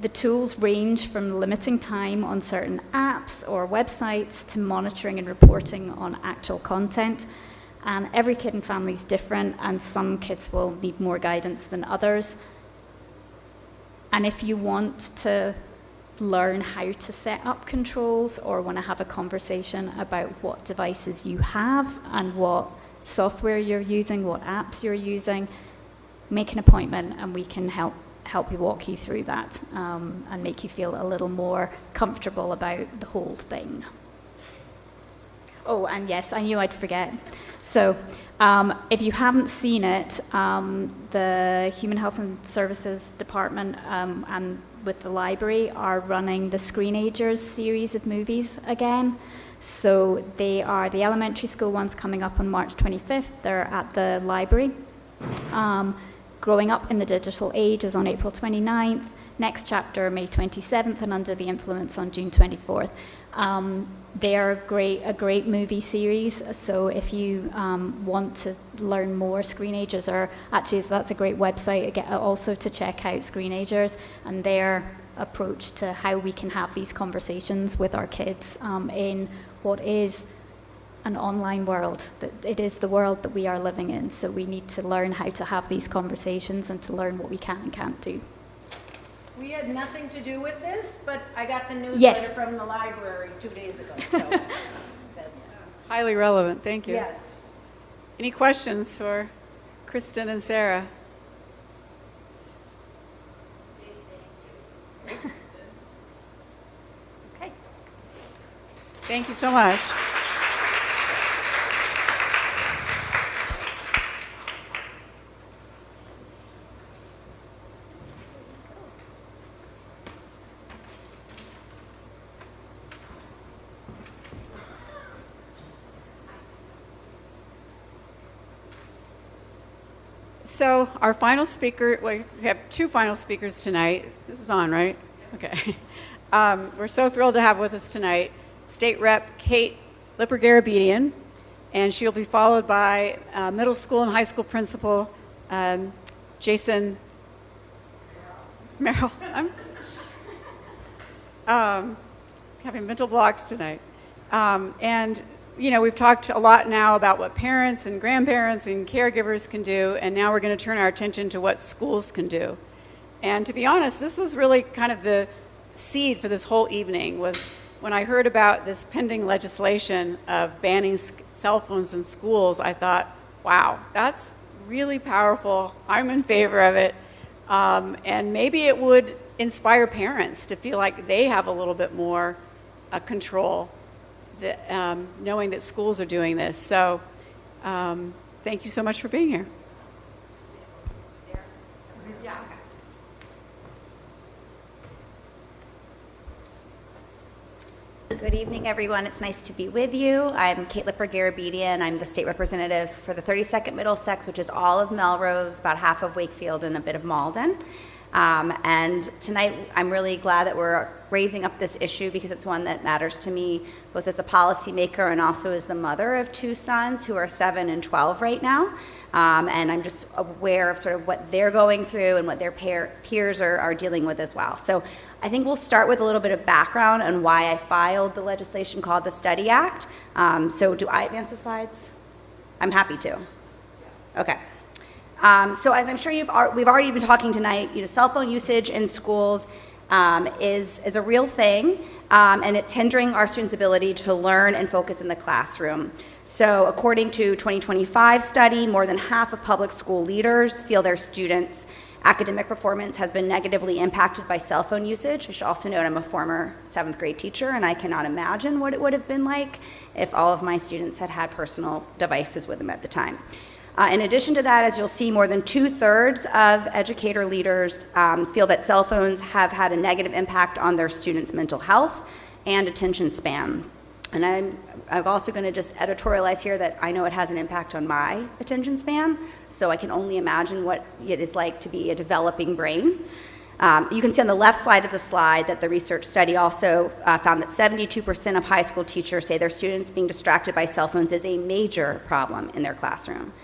The tools range from limiting time on certain apps or websites to monitoring and reporting on actual content. And every kid and family is different, and some kids will need more guidance than others. And if you want to learn how to set up controls or want to have a conversation about what devices you have and what software you're using, what apps you're using, make an appointment and we can help you walk you through that and make you feel a little more comfortable about the whole thing. Oh, and yes, I knew I'd forget. So if you haven't seen it, the Human Health and Services Department and with the library are running the Screenagers series of movies again. So they are the elementary school ones coming up on March 25th. They're at the library. Growing Up in the Digital Age is on April 29th. Next chapter, May 27th, and Under the Influence on June 24th. They are a great movie series, so if you want to learn more, Screenagers are actually, that's a great website also to check out, Screenagers, and their approach to how we can have these conversations with our kids in what is an online world. It is the world that we are living in, so we need to learn how to have these conversations and to learn what we can and can't do. We had nothing to do with this, but I got the newsletter from the library 2 days ago, so that's Highly relevant, thank you. yes. Any questions for Kristen and Sarah? Okay. Thank you so much. So our final speaker, we have two final speakers tonight. This is on, right? Okay. We're so thrilled to have with us tonight State Rep Kate Lipper-Garabedian, and she'll be followed by middle school and high school principal Jason Merrill. I'm having mental blocks tonight. And, you know, we've talked a lot now about what parents and grandparents and caregivers can do, and now we're going to turn our attention to what schools can do. And to be honest, this was really kind of the seed for this whole evening, was when I heard about this pending legislation of banning cell phones in schools. I thought, wow, that's really powerful. I'm in favor of it. And maybe it would inspire parents to feel like they have a little bit more control, that, knowing that schools are doing this. So thank you so much for being here. Good evening, everyone. It's nice to be with you. I'm Kate Lipper-Garabedian. I'm the state representative for the 32nd Middlesex, which is all of Melrose, about half of Wakefield, and a bit of Malden. And tonight, I'm really glad that we're raising up this issue because it's one that matters to me, both as a policymaker and also as the mother of two sons who are 7 and 12 right now. And I'm just aware of sort of what they're going through and what their peers are dealing with as well. So I think we'll start with a little bit of background on why I filed the legislation called the Study Act. So do I advance the slides? I'm happy to. Okay. So as I'm sure we've already been talking tonight, you know, cell phone usage in schools is a real thing, and it's hindering our students' ability to learn and focus in the classroom. So according to 2025 study, more than half of public school leaders feel their students' academic performance has been negatively impacted by cell phone usage. I should also note I'm a former 7th grade teacher, and I cannot imagine what it would have been like if all of my students had had personal devices with them at the time. In addition to that, as you'll see, more than 2/3 of educator leaders feel that cell phones have had a negative impact on their students' mental health and attention span. And I'm also going to just editorialize here that I know it has an impact on my attention span, so I can only imagine what it is like to be a developing brain. You can see on the left side of the slide that the research study also found that 72% of high school teachers say their students being distracted by cell phones is a major problem in their classroom.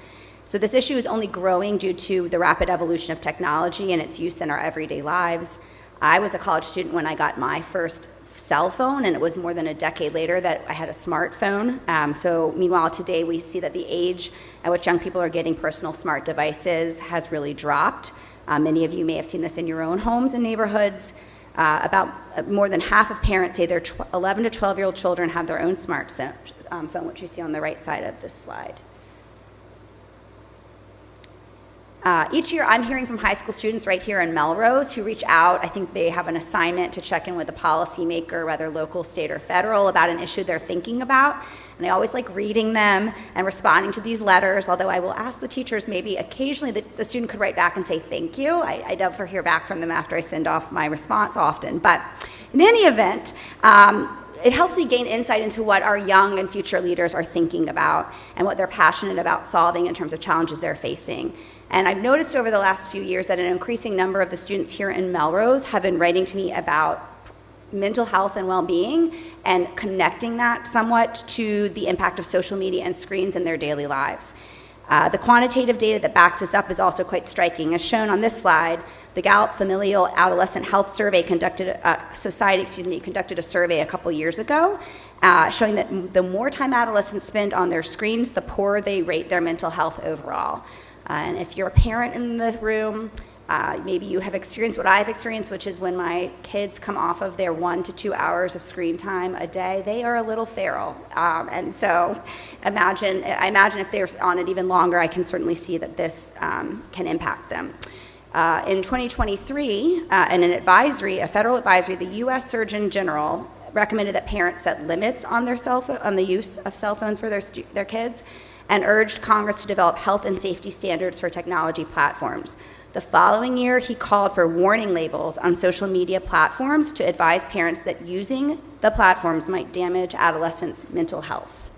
So this issue is only growing due to the rapid evolution of technology and its use in our everyday lives. I was a college student when I got my first cell phone, and it was more than a decade later that I had a smartphone. So meanwhile, today we see that the age at which young people are getting personal smart devices has really dropped. Many of you may have seen this in your own homes and neighborhoods. About more than half of parents say their 11 to 12-year-old children have their own smartphone, which you see on the right side of this slide. Each year, I'm hearing from high school students right here in Melrose who reach out. I think they have an assignment to check in with a policymaker, whether local, state, or federal, about an issue they're thinking about. And I always like reading them and responding to these letters, although I will ask the teachers maybe occasionally that the student could write back and say thank you. I never hear back from them after I send off my response often. But in any event, it helps me gain insight into what our young and future leaders are thinking about and what they're passionate about solving in terms of challenges they're facing. And I've noticed over the last few years that an increasing number of the students here in Melrose have been writing to me about mental health and well-being and connecting that somewhat to the impact of social media and screens in their daily lives. The quantitative data that backs this up is also quite striking. As shown on this slide, the Gallup Familial Adolescent Health Survey conducted a survey a couple years ago, showing that the more time adolescents spend on their screens, the poorer they rate their mental health overall. And if you're a parent in the room, maybe you have experienced what I've experienced, which is when my kids come off of their 1 to 2 hours of screen time a day, they are a little feral. And so I imagine if they're on it even longer, I can certainly see that this can impact them. In 2023, in a federal advisory, the U.S. Surgeon General recommended that parents set limits on the use of cell phones for their kids, and urged Congress to develop health and safety standards for technology platforms. The following year, he called for warning labels on social media platforms to advise parents that using the platforms might damage adolescents' mental health.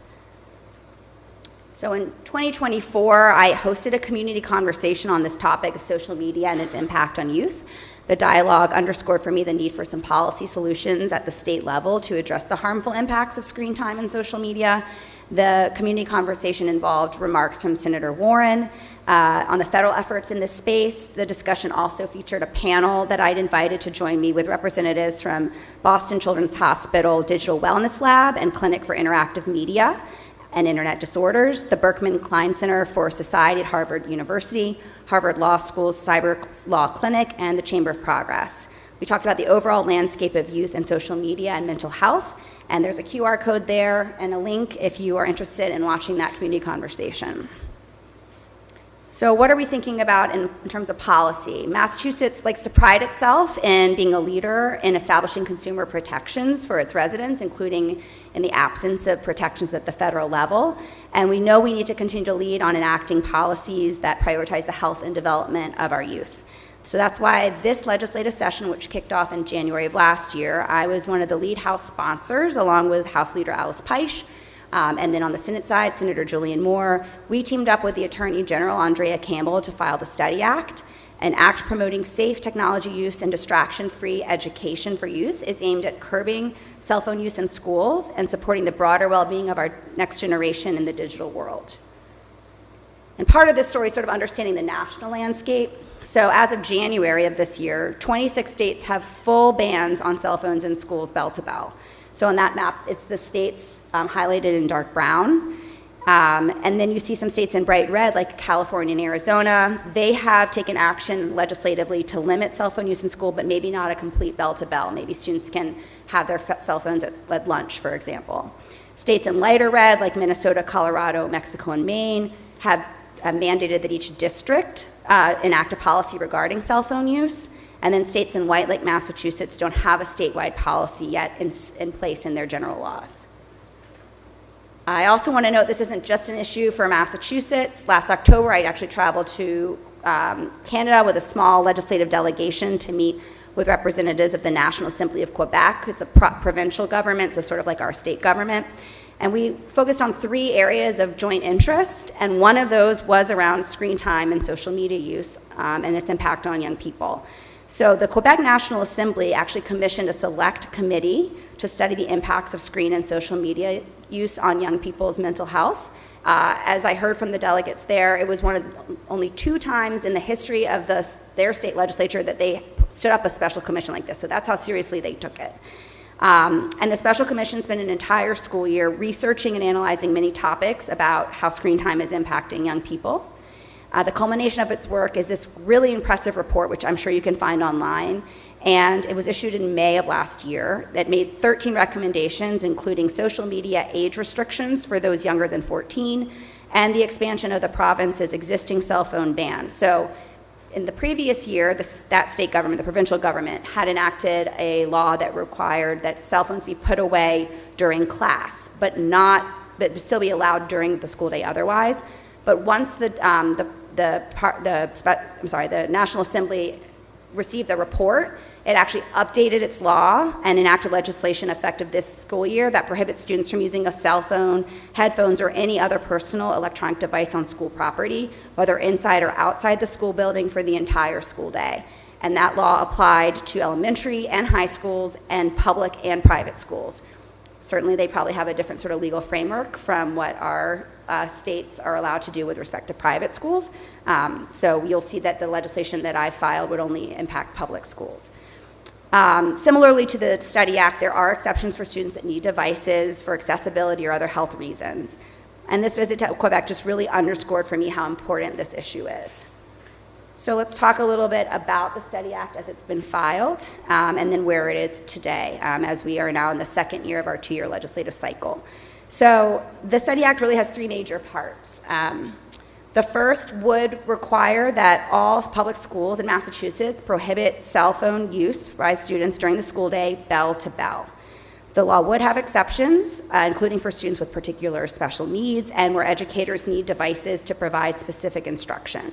So in 2024, I hosted a community conversation on this topic of social media and its impact on youth. The dialogue underscored for me the need for some policy solutions at the state level to address the harmful impacts of screen time and social media. The community conversation involved remarks from Senator Warren on the federal efforts in this space. The discussion also featured a panel that I'd invited to join me with representatives from Boston Children's Hospital Digital Wellness Lab and Clinic for Interactive Media and Internet Disorders, the Berkman Klein Center for Society at Harvard University, Harvard Law School's Cyber Law Clinic, and the Chamber of Progress. We talked about the overall landscape of youth and social media and mental health, and there's a QR code there and a link if you are interested in watching that community conversation. So what are we thinking about in terms of policy? Massachusetts likes to pride itself in being a leader in establishing consumer protections for its residents, including in the absence of protections at the federal level. And we know we need to continue to lead on enacting policies that prioritize the health and development of our youth. So that's why this legislative session, which kicked off in January of last year, I was one of the lead House sponsors, along with House Leader Alice Peisch. And then on the Senate side, Senator Julian Moore, we teamed up with the Attorney General, Andrea Campbell, to file the STUDY Act. An act promoting safe technology use and distraction-free education for youth is aimed at curbing cell phone use in schools and supporting the broader well-being of our next generation in the digital world. And part of this story is sort of understanding the national landscape. So as of January of this year, 26 states have full bans on cell phones in schools bell to bell. So on that map, it's the states highlighted in dark brown. And then you see some states in bright red, like California and Arizona. They have taken action legislatively to limit cell phone use in school, but maybe not a complete bell to bell. Maybe students can have their cell phones at lunch, for example. States in lighter red, like Minnesota, Colorado, Mexico, and Maine, have mandated that each district enact a policy regarding cell phone use. And then states in white, like Massachusetts, don't have a statewide policy yet in place in their general laws. I also want to note this isn't just an issue for Massachusetts. Last October, I actually traveled to Canada with a small legislative delegation to meet with representatives of the National Assembly of Quebec. It's a provincial government, so sort of like our state government. And we focused on 3 areas of joint interest, and one of those was around screen time and social media use and its impact on young people. So the Quebec National Assembly actually commissioned a select committee to study the impacts of screen and social media use on young people's mental health. As I heard from the delegates there, it was one of only 2 times in the history of their state legislature that they stood up a special commission like this. So that's how seriously they took it. And the special commission spent an entire school year researching and analyzing many topics about how screen time is impacting young people. The culmination of its work is this really impressive report, which I'm sure you can find online, and it was issued in May of last year that made 13 recommendations, including social media age restrictions for those younger than 14, and the expansion of the province's existing cell phone ban. So in the previous year, that state government, the provincial government, had enacted a law that required that cell phones be put away during class, but still be allowed during the school day otherwise. But once the National Assembly received the report, it actually updated its law and enacted legislation effective this school year that prohibits students from using a cell phone, headphones, or any other personal electronic device on school property, whether inside or outside the school building, for the entire school day. And that law applied to elementary and high schools and public and private schools. Certainly, they probably have a different sort of legal framework from what our states are allowed to do with respect to private schools. So you'll see that the legislation that I filed would only impact public schools. Similarly to the STUDY Act, there are exceptions for students that need devices for accessibility or other health reasons. And this visit to Quebec just really underscored for me how important this issue is. So let's talk a little bit about the STUDY Act as it's been filed, and then where it is today, as we are now in the second year of our 2-year legislative cycle. So the STUDY Act really has 3 major parts. The first would require that all public schools in Massachusetts prohibit cell phone use by students during the school day, bell to bell. The law would have exceptions, including for students with particular special needs and where educators need devices to provide specific instruction.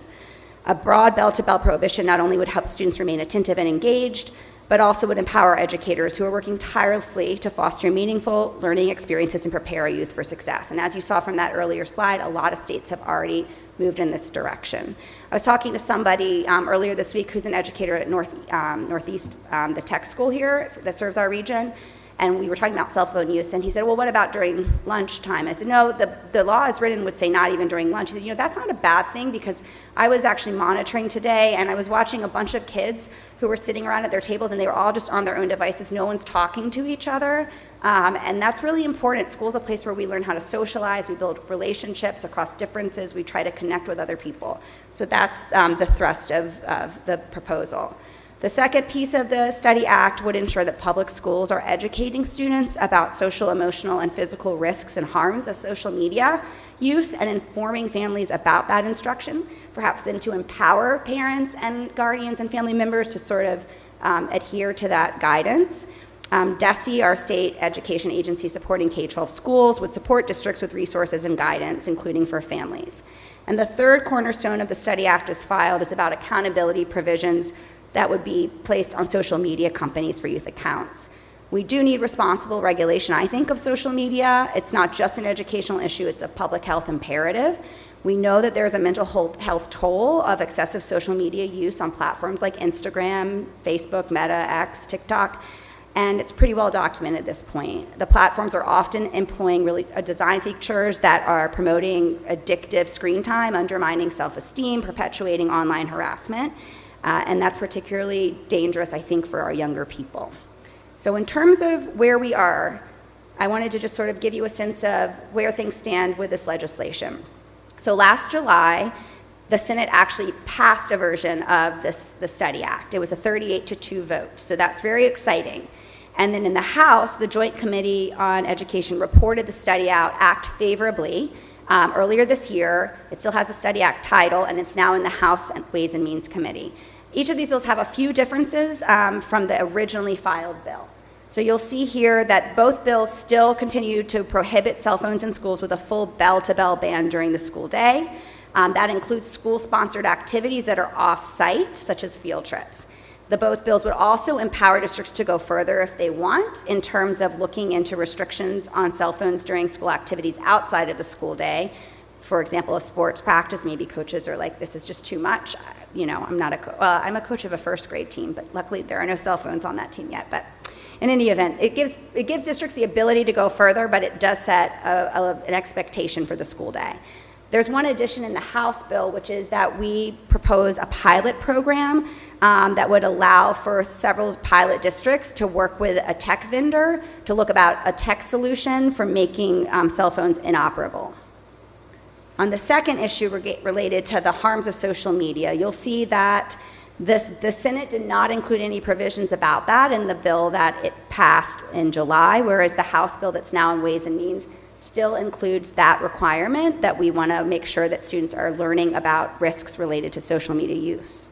A broad bell-to-bell prohibition not only would help students remain attentive and engaged, but also would empower educators who are working tirelessly to foster meaningful learning experiences and prepare our youth for success. And as you saw from that earlier slide, a lot of states have already moved in this direction. I was talking to somebody earlier this week who's an educator at Northeast, the tech school here that serves our region, and we were talking about cell phone use, and he said, well, what about during lunchtime? I said, no, the law as written would say not even during lunch. He said, that's not a bad thing, because I was actually monitoring today, and I was watching a bunch of kids who were sitting around at their tables, and they were all just on their own devices. No one's talking to each other, and that's really important. School's a place where we learn how to socialize, we build relationships across differences, we try to connect with other people. So that's the thrust of the proposal. The second piece of the Study Act would ensure that public schools are educating students about social, emotional, and physical risks and harms of social media use and informing families about that instruction, perhaps then to empower parents and guardians and family members to sort of adhere to that guidance. DESE, our state education agency supporting K-12 schools, would support districts with resources and guidance, including for families. And the third cornerstone of the Study Act as filed is about accountability provisions that would be placed on social media companies for youth accounts. We do need responsible regulation, I think, of social media. It's not just an educational issue, it's a public health imperative. We know that there's a mental health toll of excessive social media use on platforms like Instagram, Facebook, Meta, X, TikTok, and it's pretty well documented at this point. The platforms are often employing really design features that are promoting addictive screen time, undermining self-esteem, perpetuating online harassment. And that's particularly dangerous, I think, for our younger people. So in terms of where we are, I wanted to just sort of give you a sense of where things stand with this legislation. So last July, the Senate actually passed a version of the Study Act. It was a 38-2 vote, so that's very exciting. And then in the House, the Joint Committee on Education reported the Study Act favorably earlier this year. It still has the Study Act title, and it's now in the House Ways and Means Committee. Each of these bills have a few differences from the originally filed bill. So you'll see here that both bills still continue to prohibit cell phones in schools with a full bell-to-bell ban during the school day. That includes school-sponsored activities that are off-site, such as field trips. Both bills would also empower districts to go further if they want in terms of looking into restrictions on cell phones during school activities outside of the school day. For example, a sports practice, maybe coaches are like, this is just too much. I'm a coach of a first grade team, but luckily there are no cell phones on that team yet. But in any event, it gives districts the ability to go further, but it does set an expectation for the school day. There's one addition in the House bill, which is that we propose a pilot program that would allow for several pilot districts to work with a tech vendor to look about a tech solution for making cell phones inoperable. On the second issue related to the harms of social media, you'll see that the Senate did not include any provisions about that in the bill that it passed in July, whereas the House bill that's now in Ways and Means still includes that requirement that we want to make sure that students are learning about risks related to social media use.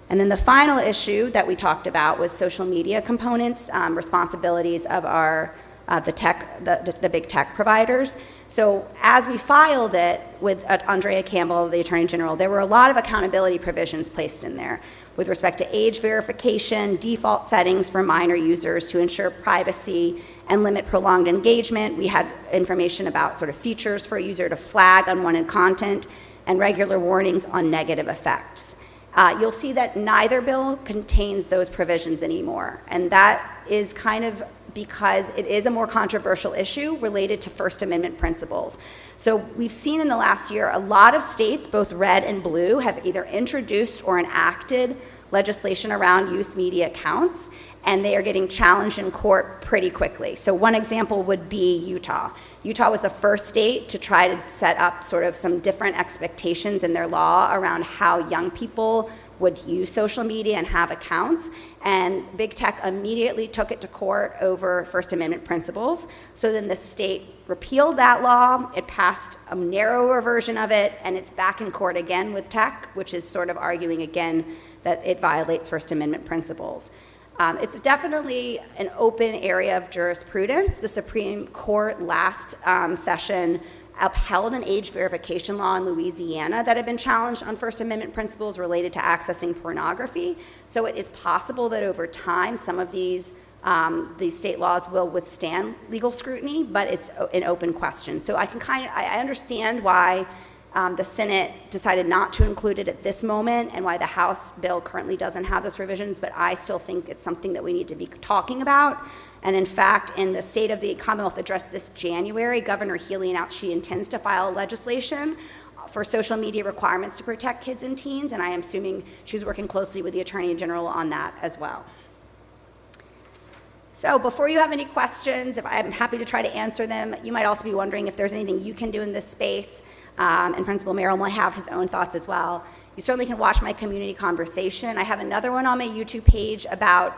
And then the final issue that we talked about was social media components, responsibilities of the big tech providers. So as we filed it with Andrea Campbell, the Attorney General, there were a lot of accountability provisions placed in there with respect to age verification, default settings for minor users to ensure privacy and limit prolonged engagement. We had information about sort of features for a user to flag unwanted content and regular warnings on negative effects. You'll see that neither bill contains those provisions anymore, and that is kind of because it is a more controversial issue related to First Amendment principles. So we've seen in the last year a lot of states, both red and blue, have either introduced or enacted legislation around youth media accounts, and they are getting challenged in court pretty quickly. So one example would be Utah. Utah was the first state to try to set up sort of some different expectations in their law around how young people would use social media and have accounts, and big tech immediately took it to court over First Amendment principles. So then the state repealed that law, it passed a narrower version of it, and it's back in court again with tech, which is sort of arguing again that it violates First Amendment principles. It's definitely an open area of jurisprudence. The Supreme Court last session upheld an age verification law in Louisiana that had been challenged on First Amendment principles related to accessing pornography. So it is possible that over time some of these state laws will withstand legal scrutiny, but it's an open question. So I understand why the Senate decided not to include it at this moment and why the House bill currently doesn't have those provisions, but I still think it's something that we need to be talking about. And in fact, in the State of the Commonwealth Address this January, Governor Healy announced she intends to file legislation for social media requirements to protect kids and teens, and I am assuming she's working closely with the Attorney General on that as well. So before you have any questions, I'm happy to try to answer them. You might also be wondering if there's anything you can do in this space, and Principal Merrill will have his own thoughts as well. You certainly can watch my community conversation. I have another one on my YouTube page about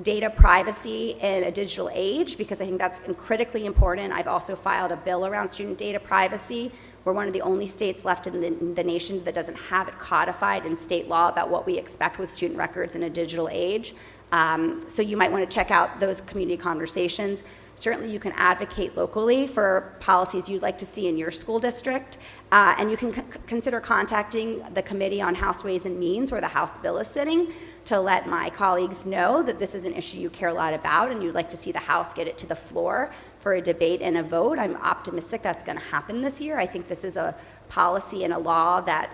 data privacy in a digital age, because I think that's critically important. I've also filed a bill around student data privacy. We're one of the only states left in the nation that doesn't have it codified in state law about what we expect with student records in a digital age. So you might want to check out those community conversations. Certainly you can advocate locally for policies you'd like to see in your school district, and you can consider contacting the Committee on House Ways and Means, where the House bill is sitting, to let my colleagues know that this is an issue you care a lot about and you'd like to see the House get it to the floor for a debate and a vote. I'm optimistic that's going to happen this year. I think this is a policy and a law that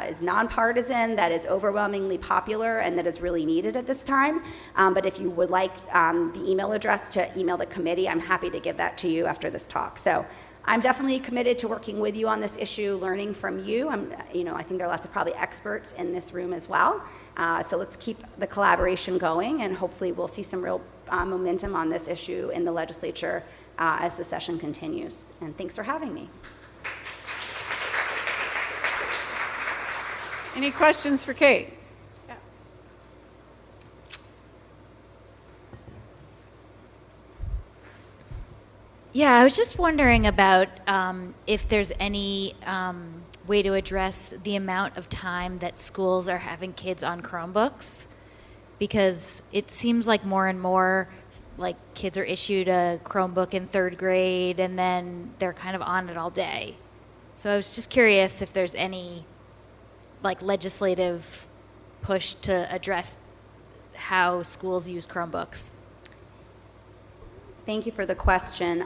is nonpartisan, that is overwhelmingly popular, and that is really needed at this time. But if you would like the email address to email the committee, I'm happy to give that to you after this talk. So I'm definitely committed to working with you on this issue, learning from you. I think there are lots of probably experts in this room as well. So let's keep the collaboration going, and hopefully we'll see some real momentum on this issue in the legislature as the session continues. And thanks for having me. Any questions for Kate? Yeah. Yeah, I was just wondering about if there's any way to address the amount of time that schools are having kids on Chromebooks, because it seems like more and more like kids are issued a Chromebook in 3rd grade and then they're kind of on it all day. So I was just curious if there's any like legislative push to address how schools use Chromebooks. Thank you for the question.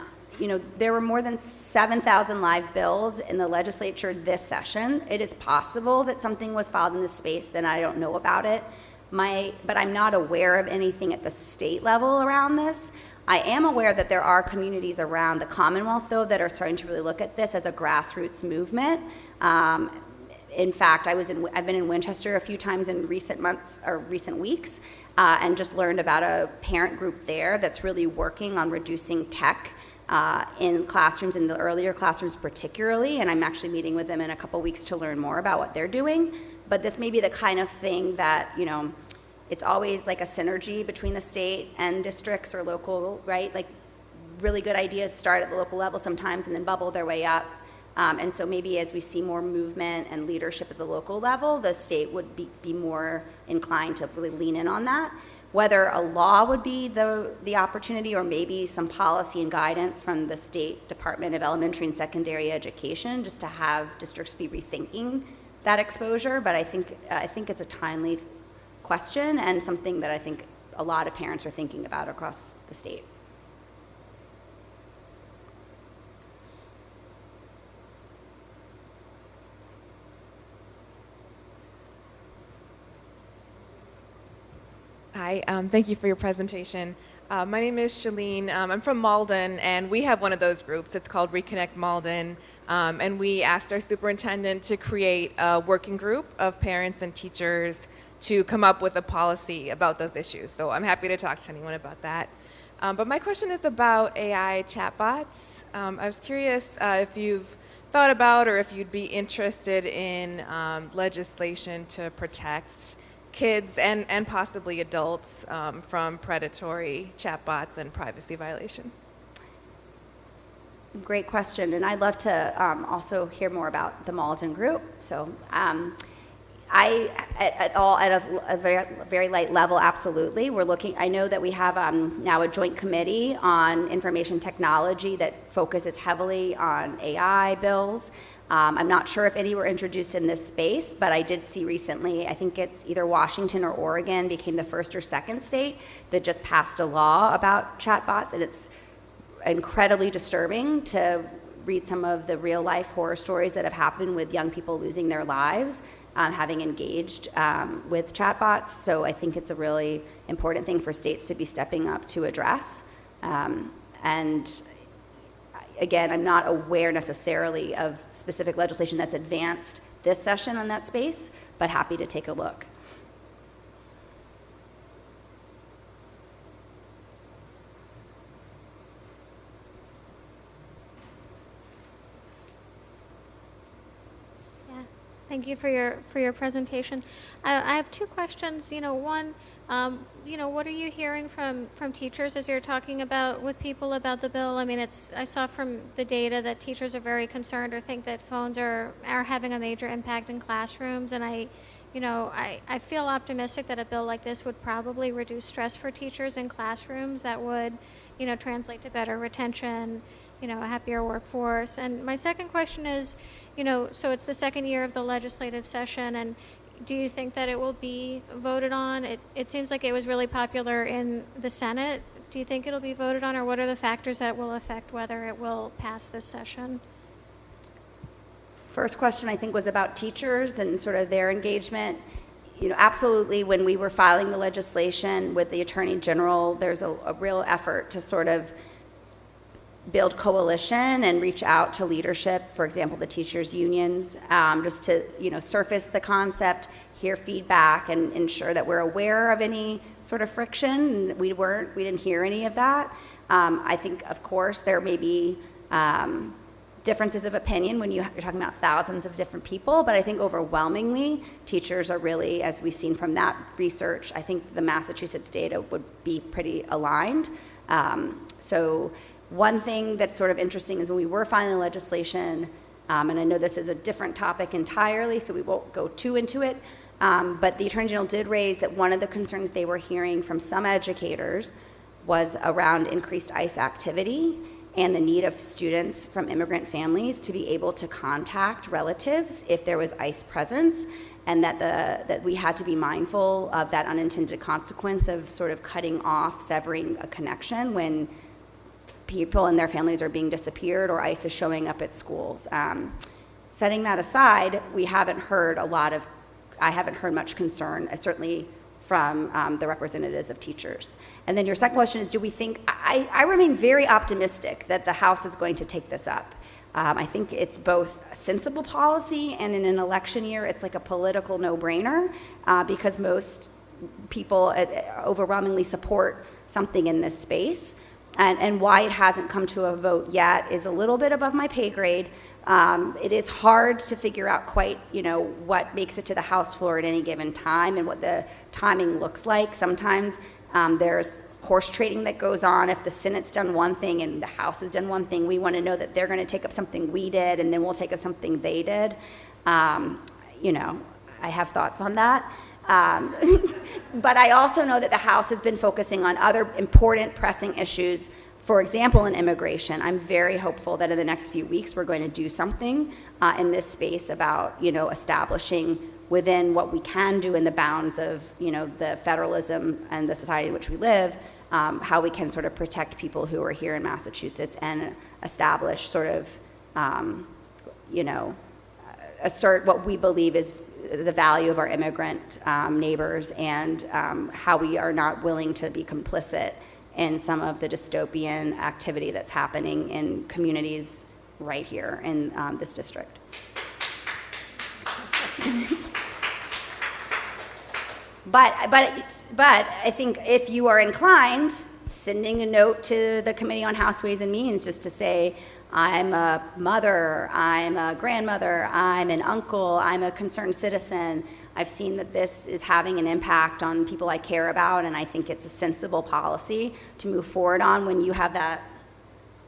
There were more than 7,000 live bills in the legislature this session. It is possible that something was filed in this space, then I don't know about it. But I'm not aware of anything at the state level around this. I am aware that there are communities around the Commonwealth, though, that are starting to really look at this as a grassroots movement. In fact, I've been in Winchester a few times in recent months or recent weeks, and just learned about a parent group there that's really working on reducing tech in classrooms, in the earlier classrooms particularly, and I'm actually meeting with them in a couple weeks to learn more about what they're doing. But this may be the kind of thing that, it's always like a synergy between the state and districts or local, right? Like really good ideas start at the local level sometimes and then bubble their way up. And so maybe as we see more movement and leadership at the local level, the state would be more inclined to really lean in on that. Whether a law would be the opportunity, or maybe some policy and guidance from the State Department of Elementary and Secondary Education, just to have districts be rethinking that exposure. But I think it's a timely question and something that I think a lot of parents are thinking about across the state. Hi, thank you for your presentation. My name is Shalene. I'm from Malden, and we have one of those groups. It's called Reconnect Malden, and we asked our superintendent to create a working group of parents and teachers to come up with a policy about those issues. So I'm happy to talk to anyone about that. But my question is about AI chatbots. I was curious if you've thought about, or if you'd be interested in legislation to protect kids and possibly adults from predatory chatbots and privacy violations. Great question, and I'd love to also hear more about the Malden group. So At a very light level, absolutely. We're looking, I know that we have now a joint committee on information technology that focuses heavily on AI bills. I'm not sure if any were introduced in this space, but I did see recently, I think it's either Washington or Oregon became the first or second state that just passed a law about chatbots, and it's incredibly disturbing to read some of the real life horror stories that have happened with young people losing their lives having engaged with chatbots. So I think it's a really important thing for states to be stepping up to address. And again, I'm not aware necessarily of specific legislation that's advanced this session on that space, but happy to take a look. Thank you for your presentation. I have two questions. One, what are you hearing from teachers as you're talking about with people about the bill? I mean, I saw from the data that teachers are very concerned or think that phones are having a major impact in classrooms, and I feel optimistic that a bill like this would probably reduce stress for teachers in classrooms. That would, translate to better retention, a happier workforce. And my second question is, so it's the second year of the legislative session, and do you think that it will be voted on? It seems like it was really popular in the Senate. Do you think it'll be voted on, or what are the factors that will affect whether it will pass this session? First question, I think, was about teachers and sort of their engagement. Absolutely, when we were filing the legislation with the Attorney General, there's a real effort to sort of build coalition and reach out to leadership, for example, the teachers' unions, just to surface the concept, hear feedback, and ensure that we're aware of any sort of friction. We didn't hear any of that. I think, of course, there may be differences of opinion when you're talking about thousands of different people, but I think overwhelmingly teachers are really, as we've seen from that research, I think the Massachusetts data would be pretty aligned. So one thing that's sort of interesting is when we were filing the legislation, and I know this is a different topic entirely, so we won't go too into it, but the Attorney General did raise that one of the concerns they were hearing from some educators was around increased ICE activity and the need of students from immigrant families to be able to contact relatives if there was ICE presence, and that we had to be mindful of that unintended consequence of sort of cutting off, severing a connection when people and their families are being disappeared or ICE is showing up at schools. Setting that aside, I haven't heard much concern, certainly from the representatives of teachers. And then your second question is, do we think, I remain very optimistic that the House is going to take this up. I think it's both a sensible policy, and in an election year, it's like a political no-brainer, because most people overwhelmingly support something in this space. And why it hasn't come to a vote yet is a little bit above my pay grade. It is hard to figure out quite, what makes it to the House floor at any given time and what the timing looks like. Sometimes there's horse trading that goes on. If the Senate's done one thing and the House has done one thing, we want to know that they're going to take up something we did, and then we'll take up something they did. I have thoughts on that. But I also know that the House has been focusing on other important pressing issues, for example, in immigration. I'm very hopeful that in the next few weeks we're going to do something in this space about, establishing within what we can do in the bounds of, the federalism and the society in which we live, how we can sort of protect people who are here in Massachusetts and establish sort of, assert what we believe is the value of our immigrant neighbors, and how we are not willing to be complicit in some of the dystopian activity that's happening in communities right here in this district. But I think if you are inclined, sending a note to the Committee on House Ways and Means just to say, I'm a mother, I'm a grandmother, I'm an uncle, I'm a concerned citizen. I've seen that this is having an impact on people I care about, and I think it's a sensible policy to move forward on when you have that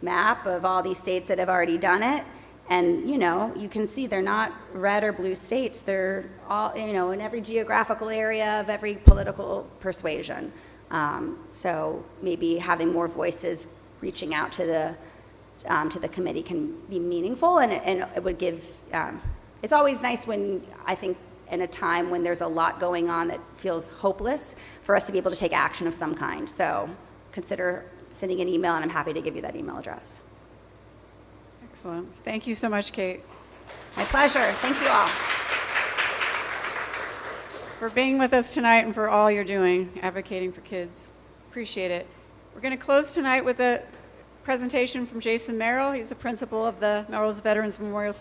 map of all these states that have already done it, And, you can see they're not red or blue states. They're all, in every geographical area of every political persuasion. So maybe having more voices reaching out to the committee can be meaningful, and it would give, it's always nice when, I think, in a time when there's a lot going on that feels hopeless, for us to be able to take action of some kind. So consider sending an email, and I'm happy to give you that email address. Excellent. Thank you so much, Kate, My pleasure. Thank you all. for being with us tonight and for all you're doing, advocating for kids. Appreciate it. We're going to close tonight with a presentation from Jason Merrill. He's the principal of the Melrose Veterans Memorial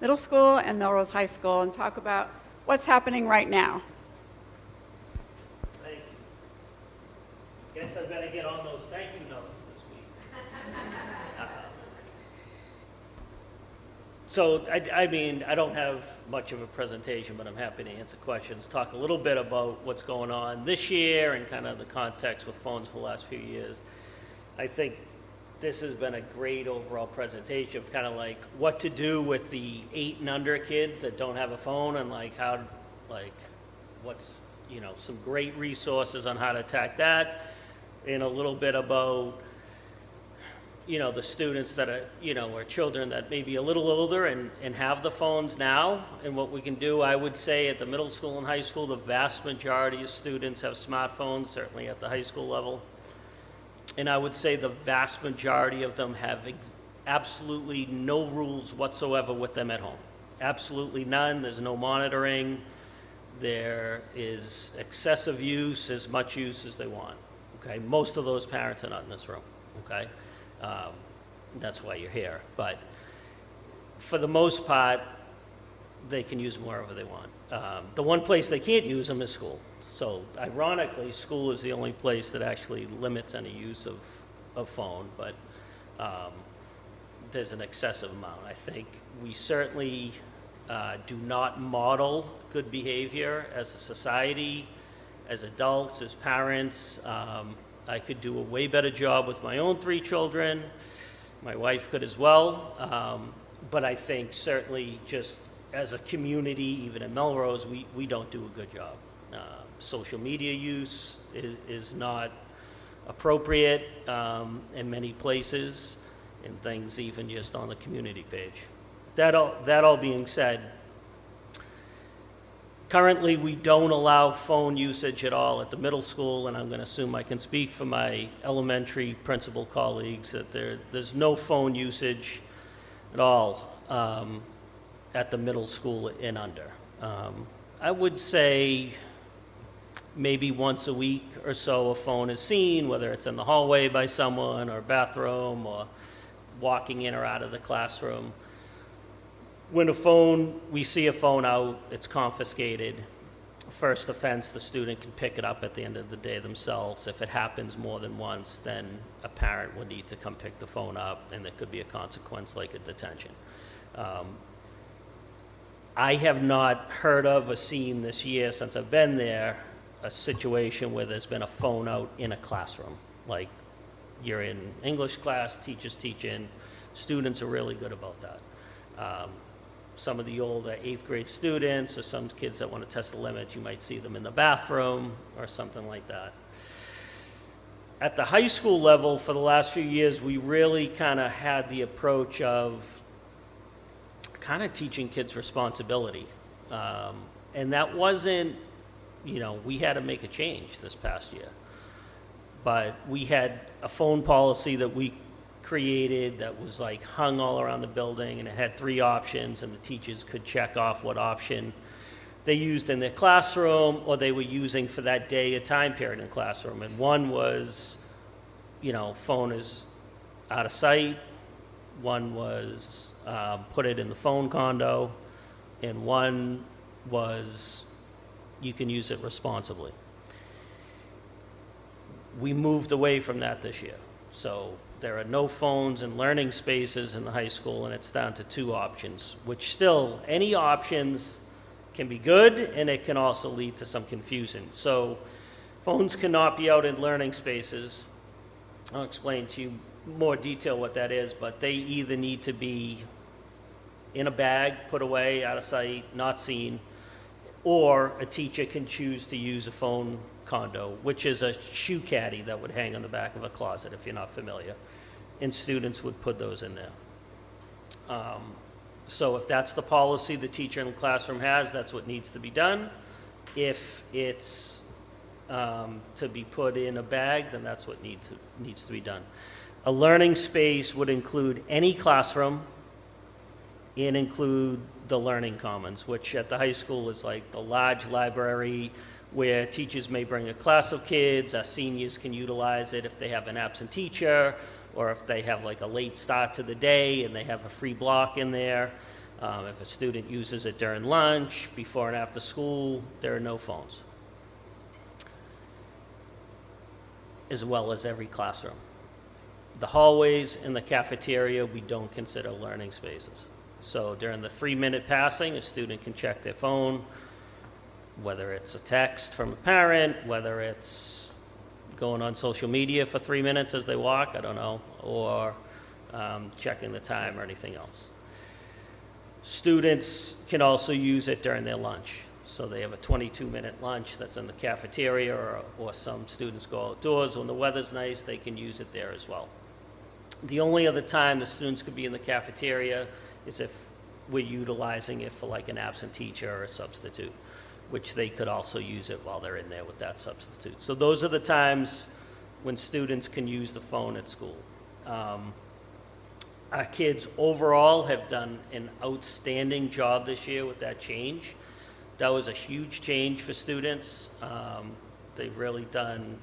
Middle School and Melrose High School, and talk about what's happening right now. Thank you. Guess I better get on those thank you notes this week. So, I mean, I don't have much of a presentation, but I'm happy to answer questions, talk a little bit about what's going on this year and kind of the context with phones for the last few years. I think this has been a great overall presentation of kind of like what to do with the 8 and under kids that don't have a phone, and like how, like what's, some great resources on how to attack that, and a little bit about, the students that are, or children that may be a little older and have the phones now, and what we can do. I would say at the middle school and high school, the vast majority of students have smartphones, certainly at the high school level. And I would say the vast majority of them have absolutely no rules whatsoever with them at home. Absolutely none. There's no monitoring. There is excessive use, as much use as they want. Okay, most of those parents are not in this room. Okay, that's why you're here. But for the most part, they can use them wherever they want. The one place they can't use them is school. So ironically, school is the only place that actually limits any use of phone, but there's an excessive amount. I think we certainly do not model good behavior as a society, as adults, as parents. I could do a way better job with my own 3 children. My wife could as well. But I think certainly just as a community, even in Melrose, we don't do a good job. Social media use is not appropriate in many places, and things even just on the community page. That all being said, currently we don't allow phone usage at all at the middle school, and I'm going to assume I can speak for my elementary principal colleagues that there's no phone usage at all at the middle school and under. I would say maybe once a week or so a phone is seen, whether it's in the hallway by someone or bathroom or walking in or out of the classroom. When we see a phone out, it's confiscated. First offense, the student can pick it up at the end of the day themselves. If it happens more than once, then a parent will need to come pick the phone up, and there could be a consequence like a detention. I have not heard of or seen this year since I've been there a situation where there's been a phone out in a classroom. Like, you're in English class, teachers teaching, students are really good about that. Some of the older 8th grade students or some kids that want to test the limits, you might see them in the bathroom or something like that. At the high school level, for the last few years, we really kind of had the approach of kind of teaching kids responsibility. And that wasn't, we had to make a change this past year. But we had a phone policy that we created that was like hung all around the building, and it had 3 options, and the teachers could check off what option they used in their classroom or they were using for that day or time period in the classroom. And one was, phone is out of sight. One was put it in the phone condo, and one was you can use it responsibly. We moved away from that this year. So there are no phones in learning spaces in the high school, and it's down to 2 options, which still, any options can be good, and it can also lead to some confusion. So phones cannot be out in learning spaces. I'll explain to you more detail what that is, but they either need to be in a bag, put away, out of sight, not seen, or a teacher can choose to use a phone condo, which is a shoe caddy that would hang on the back of a closet if you're not familiar, and students would put those in there. So if that's the policy the teacher in the classroom has, that's what needs to be done. If it's to be put in a bag, then that's what needs to be done. A learning space would include any classroom and include the learning commons, which at the high school is like the large library where teachers may bring a class of kids, our seniors can utilize it if they have an absent teacher, or if they have like a late start to the day and they have a free block in there. If a student uses it during lunch, before and after school, there are no phones, as well as every classroom. The hallways and the cafeteria, we don't consider learning spaces. So during the 3-minute passing, a student can check their phone, whether it's a text from a parent, whether it's going on social media for 3 minutes as they walk, I don't know, or checking the time or anything else. Students can also use it during their lunch. So they have a 22-minute lunch that's in the cafeteria, or some students go outdoors. When the weather's nice, they can use it there as well. The only other time the students could be in the cafeteria is if we're utilizing it for like an absent teacher or a substitute, which they could also use it while they're in there with that substitute. So those are the times when students can use the phone at school. Our kids overall have done an outstanding job this year with that change. That was a huge change for students. They've really done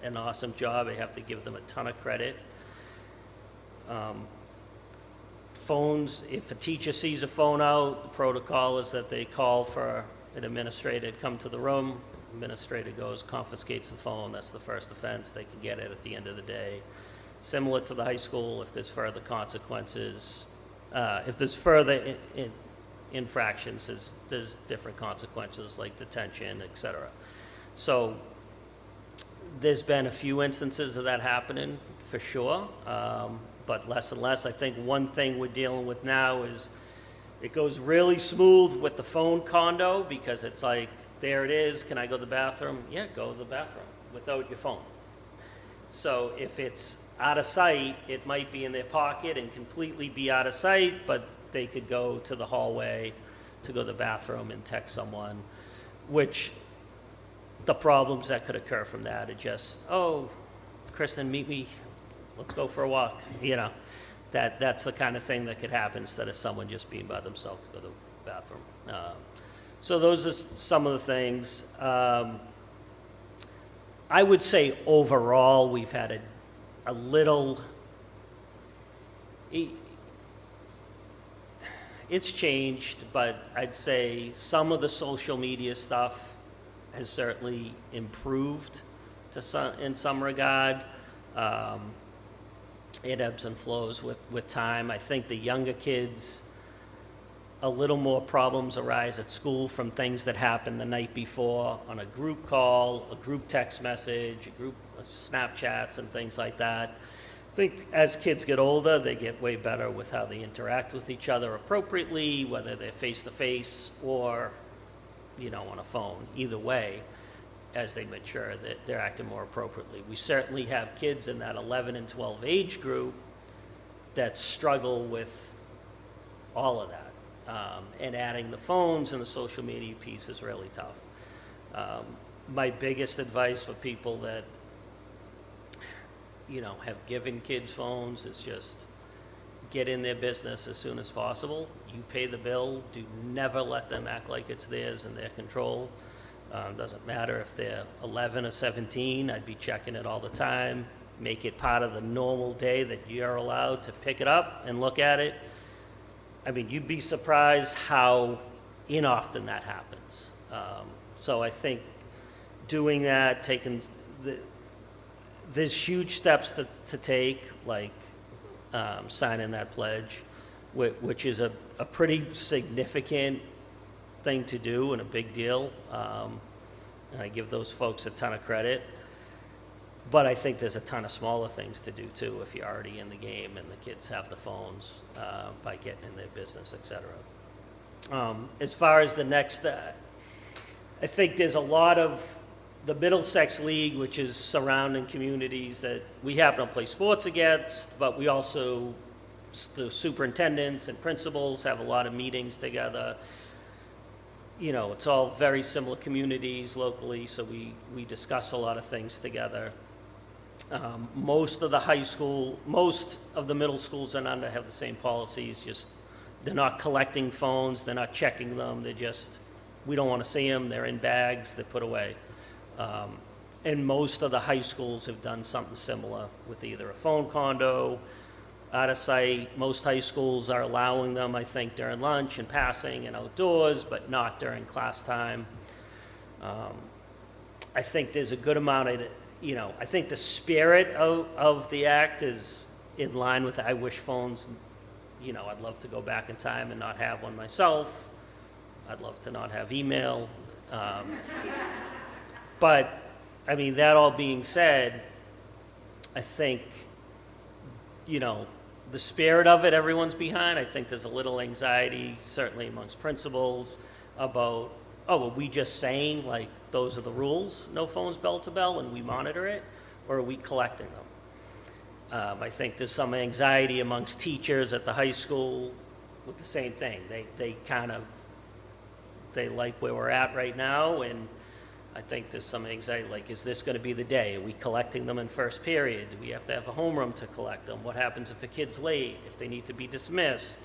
an awesome job. I have to give them a ton of credit. Phones, if a teacher sees a phone out, the protocol is that they call for an administrator to come to the room. Administrator goes, confiscates the phone. That's the first offense. They can get it at the end of the day. Similar to the high school, if there's further consequences, if there's further infractions, there's different consequences like detention, et cetera. So there's been a few instances of that happening for sure, but less and less. I think one thing we're dealing with now is it goes really smooth with the phone condo because it's like, there it is, can I go to the bathroom? Yeah, go to the bathroom without your phone. So if it's out of sight, it might be in their pocket and completely be out of sight, but they could go to the hallway to go to the bathroom and text someone, which the problems that could occur from that are just, oh, Kristen, meet me, let's go for a walk, you know. That's the kind of thing that could happen instead of someone just being by themselves to go to the bathroom. So those are some of the things. I would say overall we've had a little, it's changed, but I'd say some of the social media stuff has certainly improved in some regard. It ebbs and flows with time. I think the younger kids, a little more problems arise at school from things that happened the night before on a group call, a group text message, a group Snapchats and things like that. I think as kids get older, they get way better with how they interact with each other appropriately, whether they're face-to-face or, you know, on a phone. Either way, as they mature, they're acting more appropriately. We certainly have kids in that 11 and 12 age group that struggle with all of that. And adding the phones and the social media piece is really tough. My biggest advice for people that, you know, have given kids phones is just get in their business as soon as possible. You pay the bill. Do never let them act like it's theirs and their control. Doesn't matter if they're 11 or 17. I'd be checking it all the time. Make it part of the normal day that you're allowed to pick it up and look at it. I mean, you'd be surprised how inoften that happens. So I think doing that, there's huge steps to take, like signing that pledge, which is a pretty significant thing to do and a big deal. And I give those folks a ton of credit. But I think there's a ton of smaller things to do too if you're already in the game and the kids have the phones by getting in their business, et cetera. As far as the next, I think there's a lot of the Middlesex League, which is surrounding communities that we happen to play sports against, but we also, the superintendents and principals have a lot of meetings together. You know, it's all very similar communities locally, so we discuss a lot of things together. Most of the middle schools and under have the same policies, just they're not collecting phones, they're not checking them, we don't want to see them, they're in bags, they're put away. And most of the high schools have done something similar with either a phone condo, out of sight. Most high schools are allowing them, I think, during lunch and passing and outdoors, but not during class time. I think there's a good amount of, I think the spirit of the act is in line with, I wish phones, I'd love to go back in time and not have one myself. I'd love to not have email. But, I mean, that all being said, I think, the spirit of it, everyone's behind. I think there's a little anxiety, certainly amongst principals, about, are we just saying, like, those are the rules, no phones bell to bell, and we monitor it, or are we collecting them? I think there's some anxiety amongst teachers at the high school with the same thing. They like where we're at right now, and I think there's some anxiety, like, is this going to be the day? Are we collecting them in first period? Do we have to have a homeroom to collect them? What happens if a kid's late, if they need to be dismissed?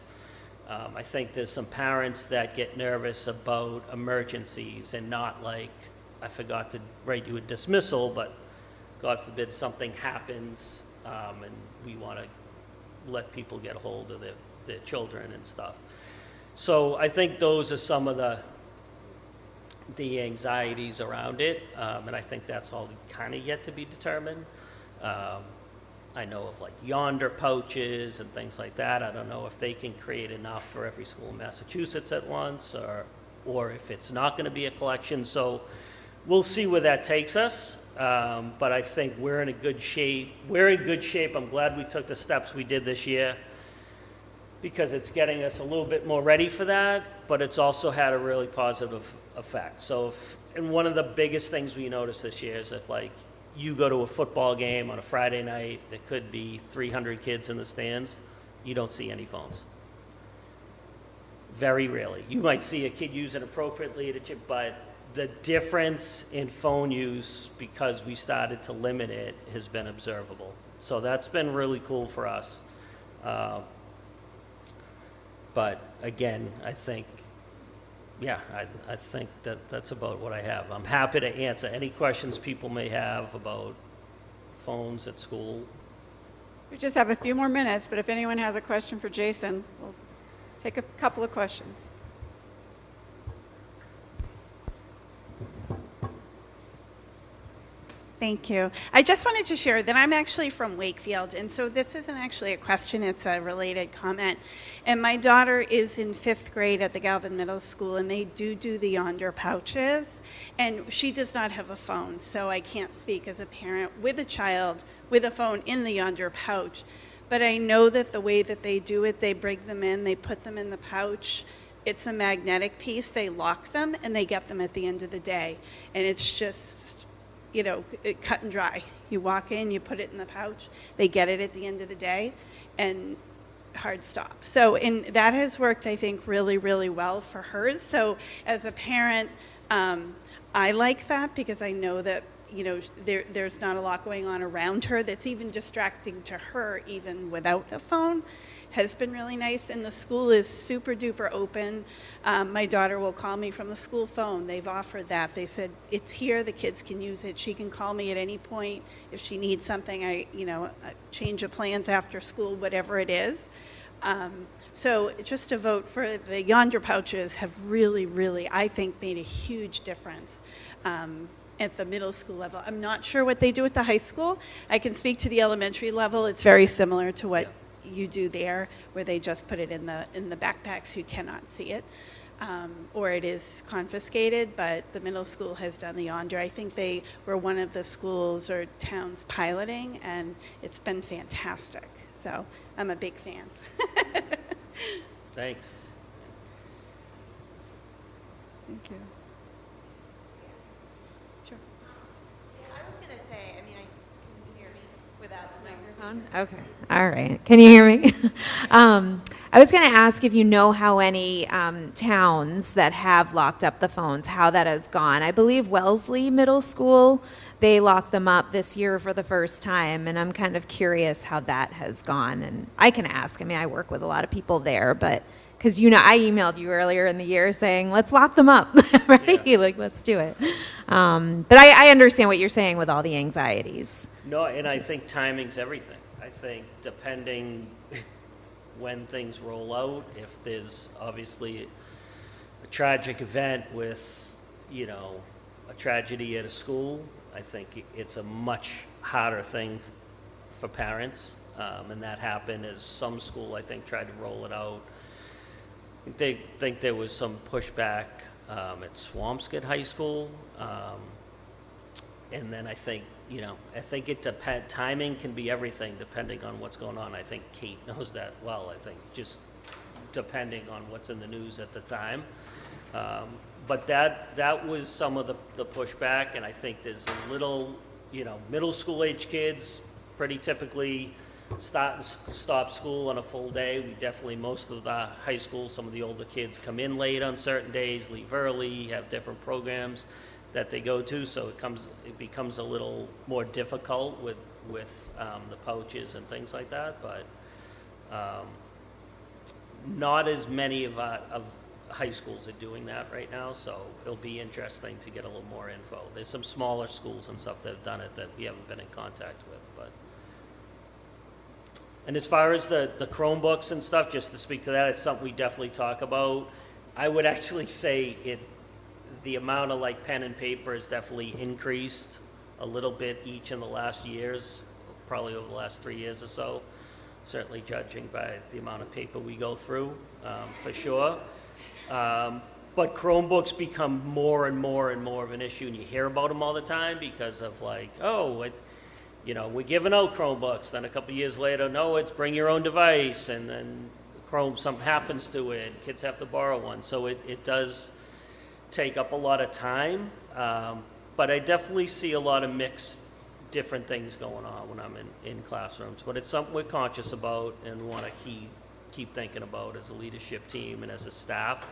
I think there's some parents that get nervous about emergencies and not like, I forgot to write you a dismissal, but God forbid something happens, and we want to let people get a hold of their children and stuff. So I think those are some of the anxieties around it, and I think that's all kind of yet to be determined. I know of like yonder pouches and things like that. I don't know if they can create enough for every school in Massachusetts at once, or if it's not going to be a collection. So we'll see where that takes us. But I think we're in a good shape. We're in good shape. I'm glad we took the steps we did this year, because it's getting us a little bit more ready for that, but it's also had a really positive effect. So and one of the biggest things we noticed this year is that, like, you go to a football game on a Friday night, there could be 300 kids in the stands, you don't see any phones. Very rarely. You might see a kid use it appropriately, but the difference in phone use, because we started to limit it, has been observable. So that's been really cool for us. But again, I think, I think that's about what I have. I'm happy to answer any questions people may have about phones at school. We just have a few more minutes, but if anyone has a question for Jason, we'll take a couple of questions. Thank you. I just wanted to share that I'm actually from Wakefield, and so this isn't actually a question, it's a related comment. And my daughter is in 5th grade at the Galvin Middle School, and they do the yonder pouches, and she does not have a phone, so I can't speak as a parent with a child with a phone in the yonder pouch. But I know that the way that they do it, they bring them in, they put them in the pouch. It's a magnetic piece, they lock them, and they get them at the end of the day. And it's just, cut and dry. You walk in, you put it in the pouch, they get it at the end of the day, and hard stop. So, and that has worked, I think, really, really well for hers. So as a parent, I like that because I know that, there's not a lot going on around her that's even distracting to her, even without a phone. Has been really nice, and the school is super duper open. My daughter will call me from the school phone. They've offered that. They said, it's here, the kids can use it. She can call me at any point if she needs something, a change of plans after school, whatever it is. So just a vote for the yonder pouches have really, really, I think, made a huge difference at the middle school level. I'm not sure what they do at the high school. I can speak to the elementary level. It's very similar to what you do there, where they just put it in the backpacks, you cannot see it. or it is confiscated, but the middle school has done the Yonder. I think they were one of the schools or towns piloting, and it's been fantastic. So I'm a big fan. Thanks. Thank you. Sure. I was going to say, I mean, can you hear me without the microphone? Okay. All right. Can you hear me? I was going to ask if you know how any towns that have locked up the phones, how that has gone. I believe Wellesley Middle School, they locked them up this year for the first time, and I'm kind of curious how that has gone. And I can ask. I mean, I work with a lot of people there, but because, you know, I emailed you earlier in the year saying, let's lock them up, right? Yeah. Like, let's do it. But I understand what you're saying with all the anxieties. No, and I think timing's everything. I think depending when things roll out, if there's obviously a tragic event with, you know, a tragedy at a school, I think it's a much harder thing for parents. And that happened as some school, I think, tried to roll it out. They think there was some pushback at Swampscott High School. And then I think, you know, I think it depends. Timing can be everything depending on what's going on. I think Kate knows that well. I think just depending on what's in the news at the time. But that was some of the pushback, and I think there's a little, you know, middle school age kids pretty typically stop school on a full day. We definitely, most of the high schools, some of the older kids come in late on certain days, leave early, have different programs that they go to, so it becomes a little more difficult with the pouches and things like that, but not as many of high schools are doing that right now, so it'll be interesting to get a little more info. There's some smaller schools and stuff that have done it that we haven't been in contact with, but. And as far as the Chromebooks and stuff, just to speak to that, it's something we definitely talk about. I would actually say the amount of like pen and paper has definitely increased a little bit each in the last years, probably over the last 3 years or so, certainly judging by the amount of paper we go through, for sure. But Chromebooks become more and more and more of an issue, and you hear about them all the time because of like, oh, you know, we're giving out Chromebooks. Then a couple years later, no, it's bring your own device, and then something happens to it. Kids have to borrow one, so it does take up a lot of time. But I definitely see a lot of mixed, different things going on when I'm in classrooms. But it's something we're conscious about and want to keep thinking about as a leadership team and as a staff.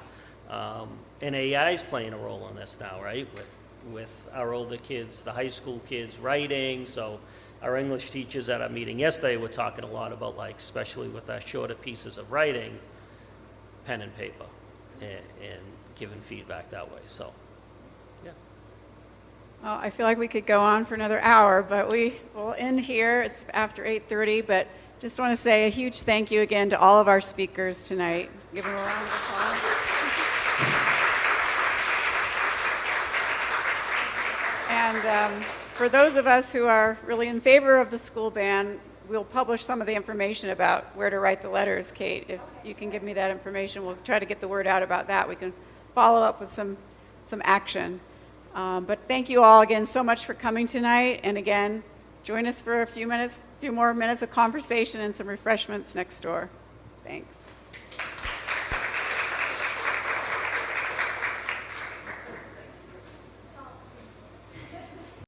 And AI is playing a role in this now, right? With our older kids, the high school kids writing. So our English teachers at our meeting yesterday were talking a lot about, like, especially with our shorter pieces of writing, pen and paper, and giving feedback that way. So, yeah. Well, I feel like we could go on for another hour, but we will end here. It's after 8:30, but just want to say a huge thank you again to all of our speakers tonight. Give them a round of applause. And for those of us who are really in favor of the school ban, we'll publish some of the information about where to write the letters. Kate, if you can give me that information, we'll try to get the word out about that. We can follow up with some action. But thank you all again so much for coming tonight. And again, join us for a few more minutes of conversation and some refreshments next door. Thanks.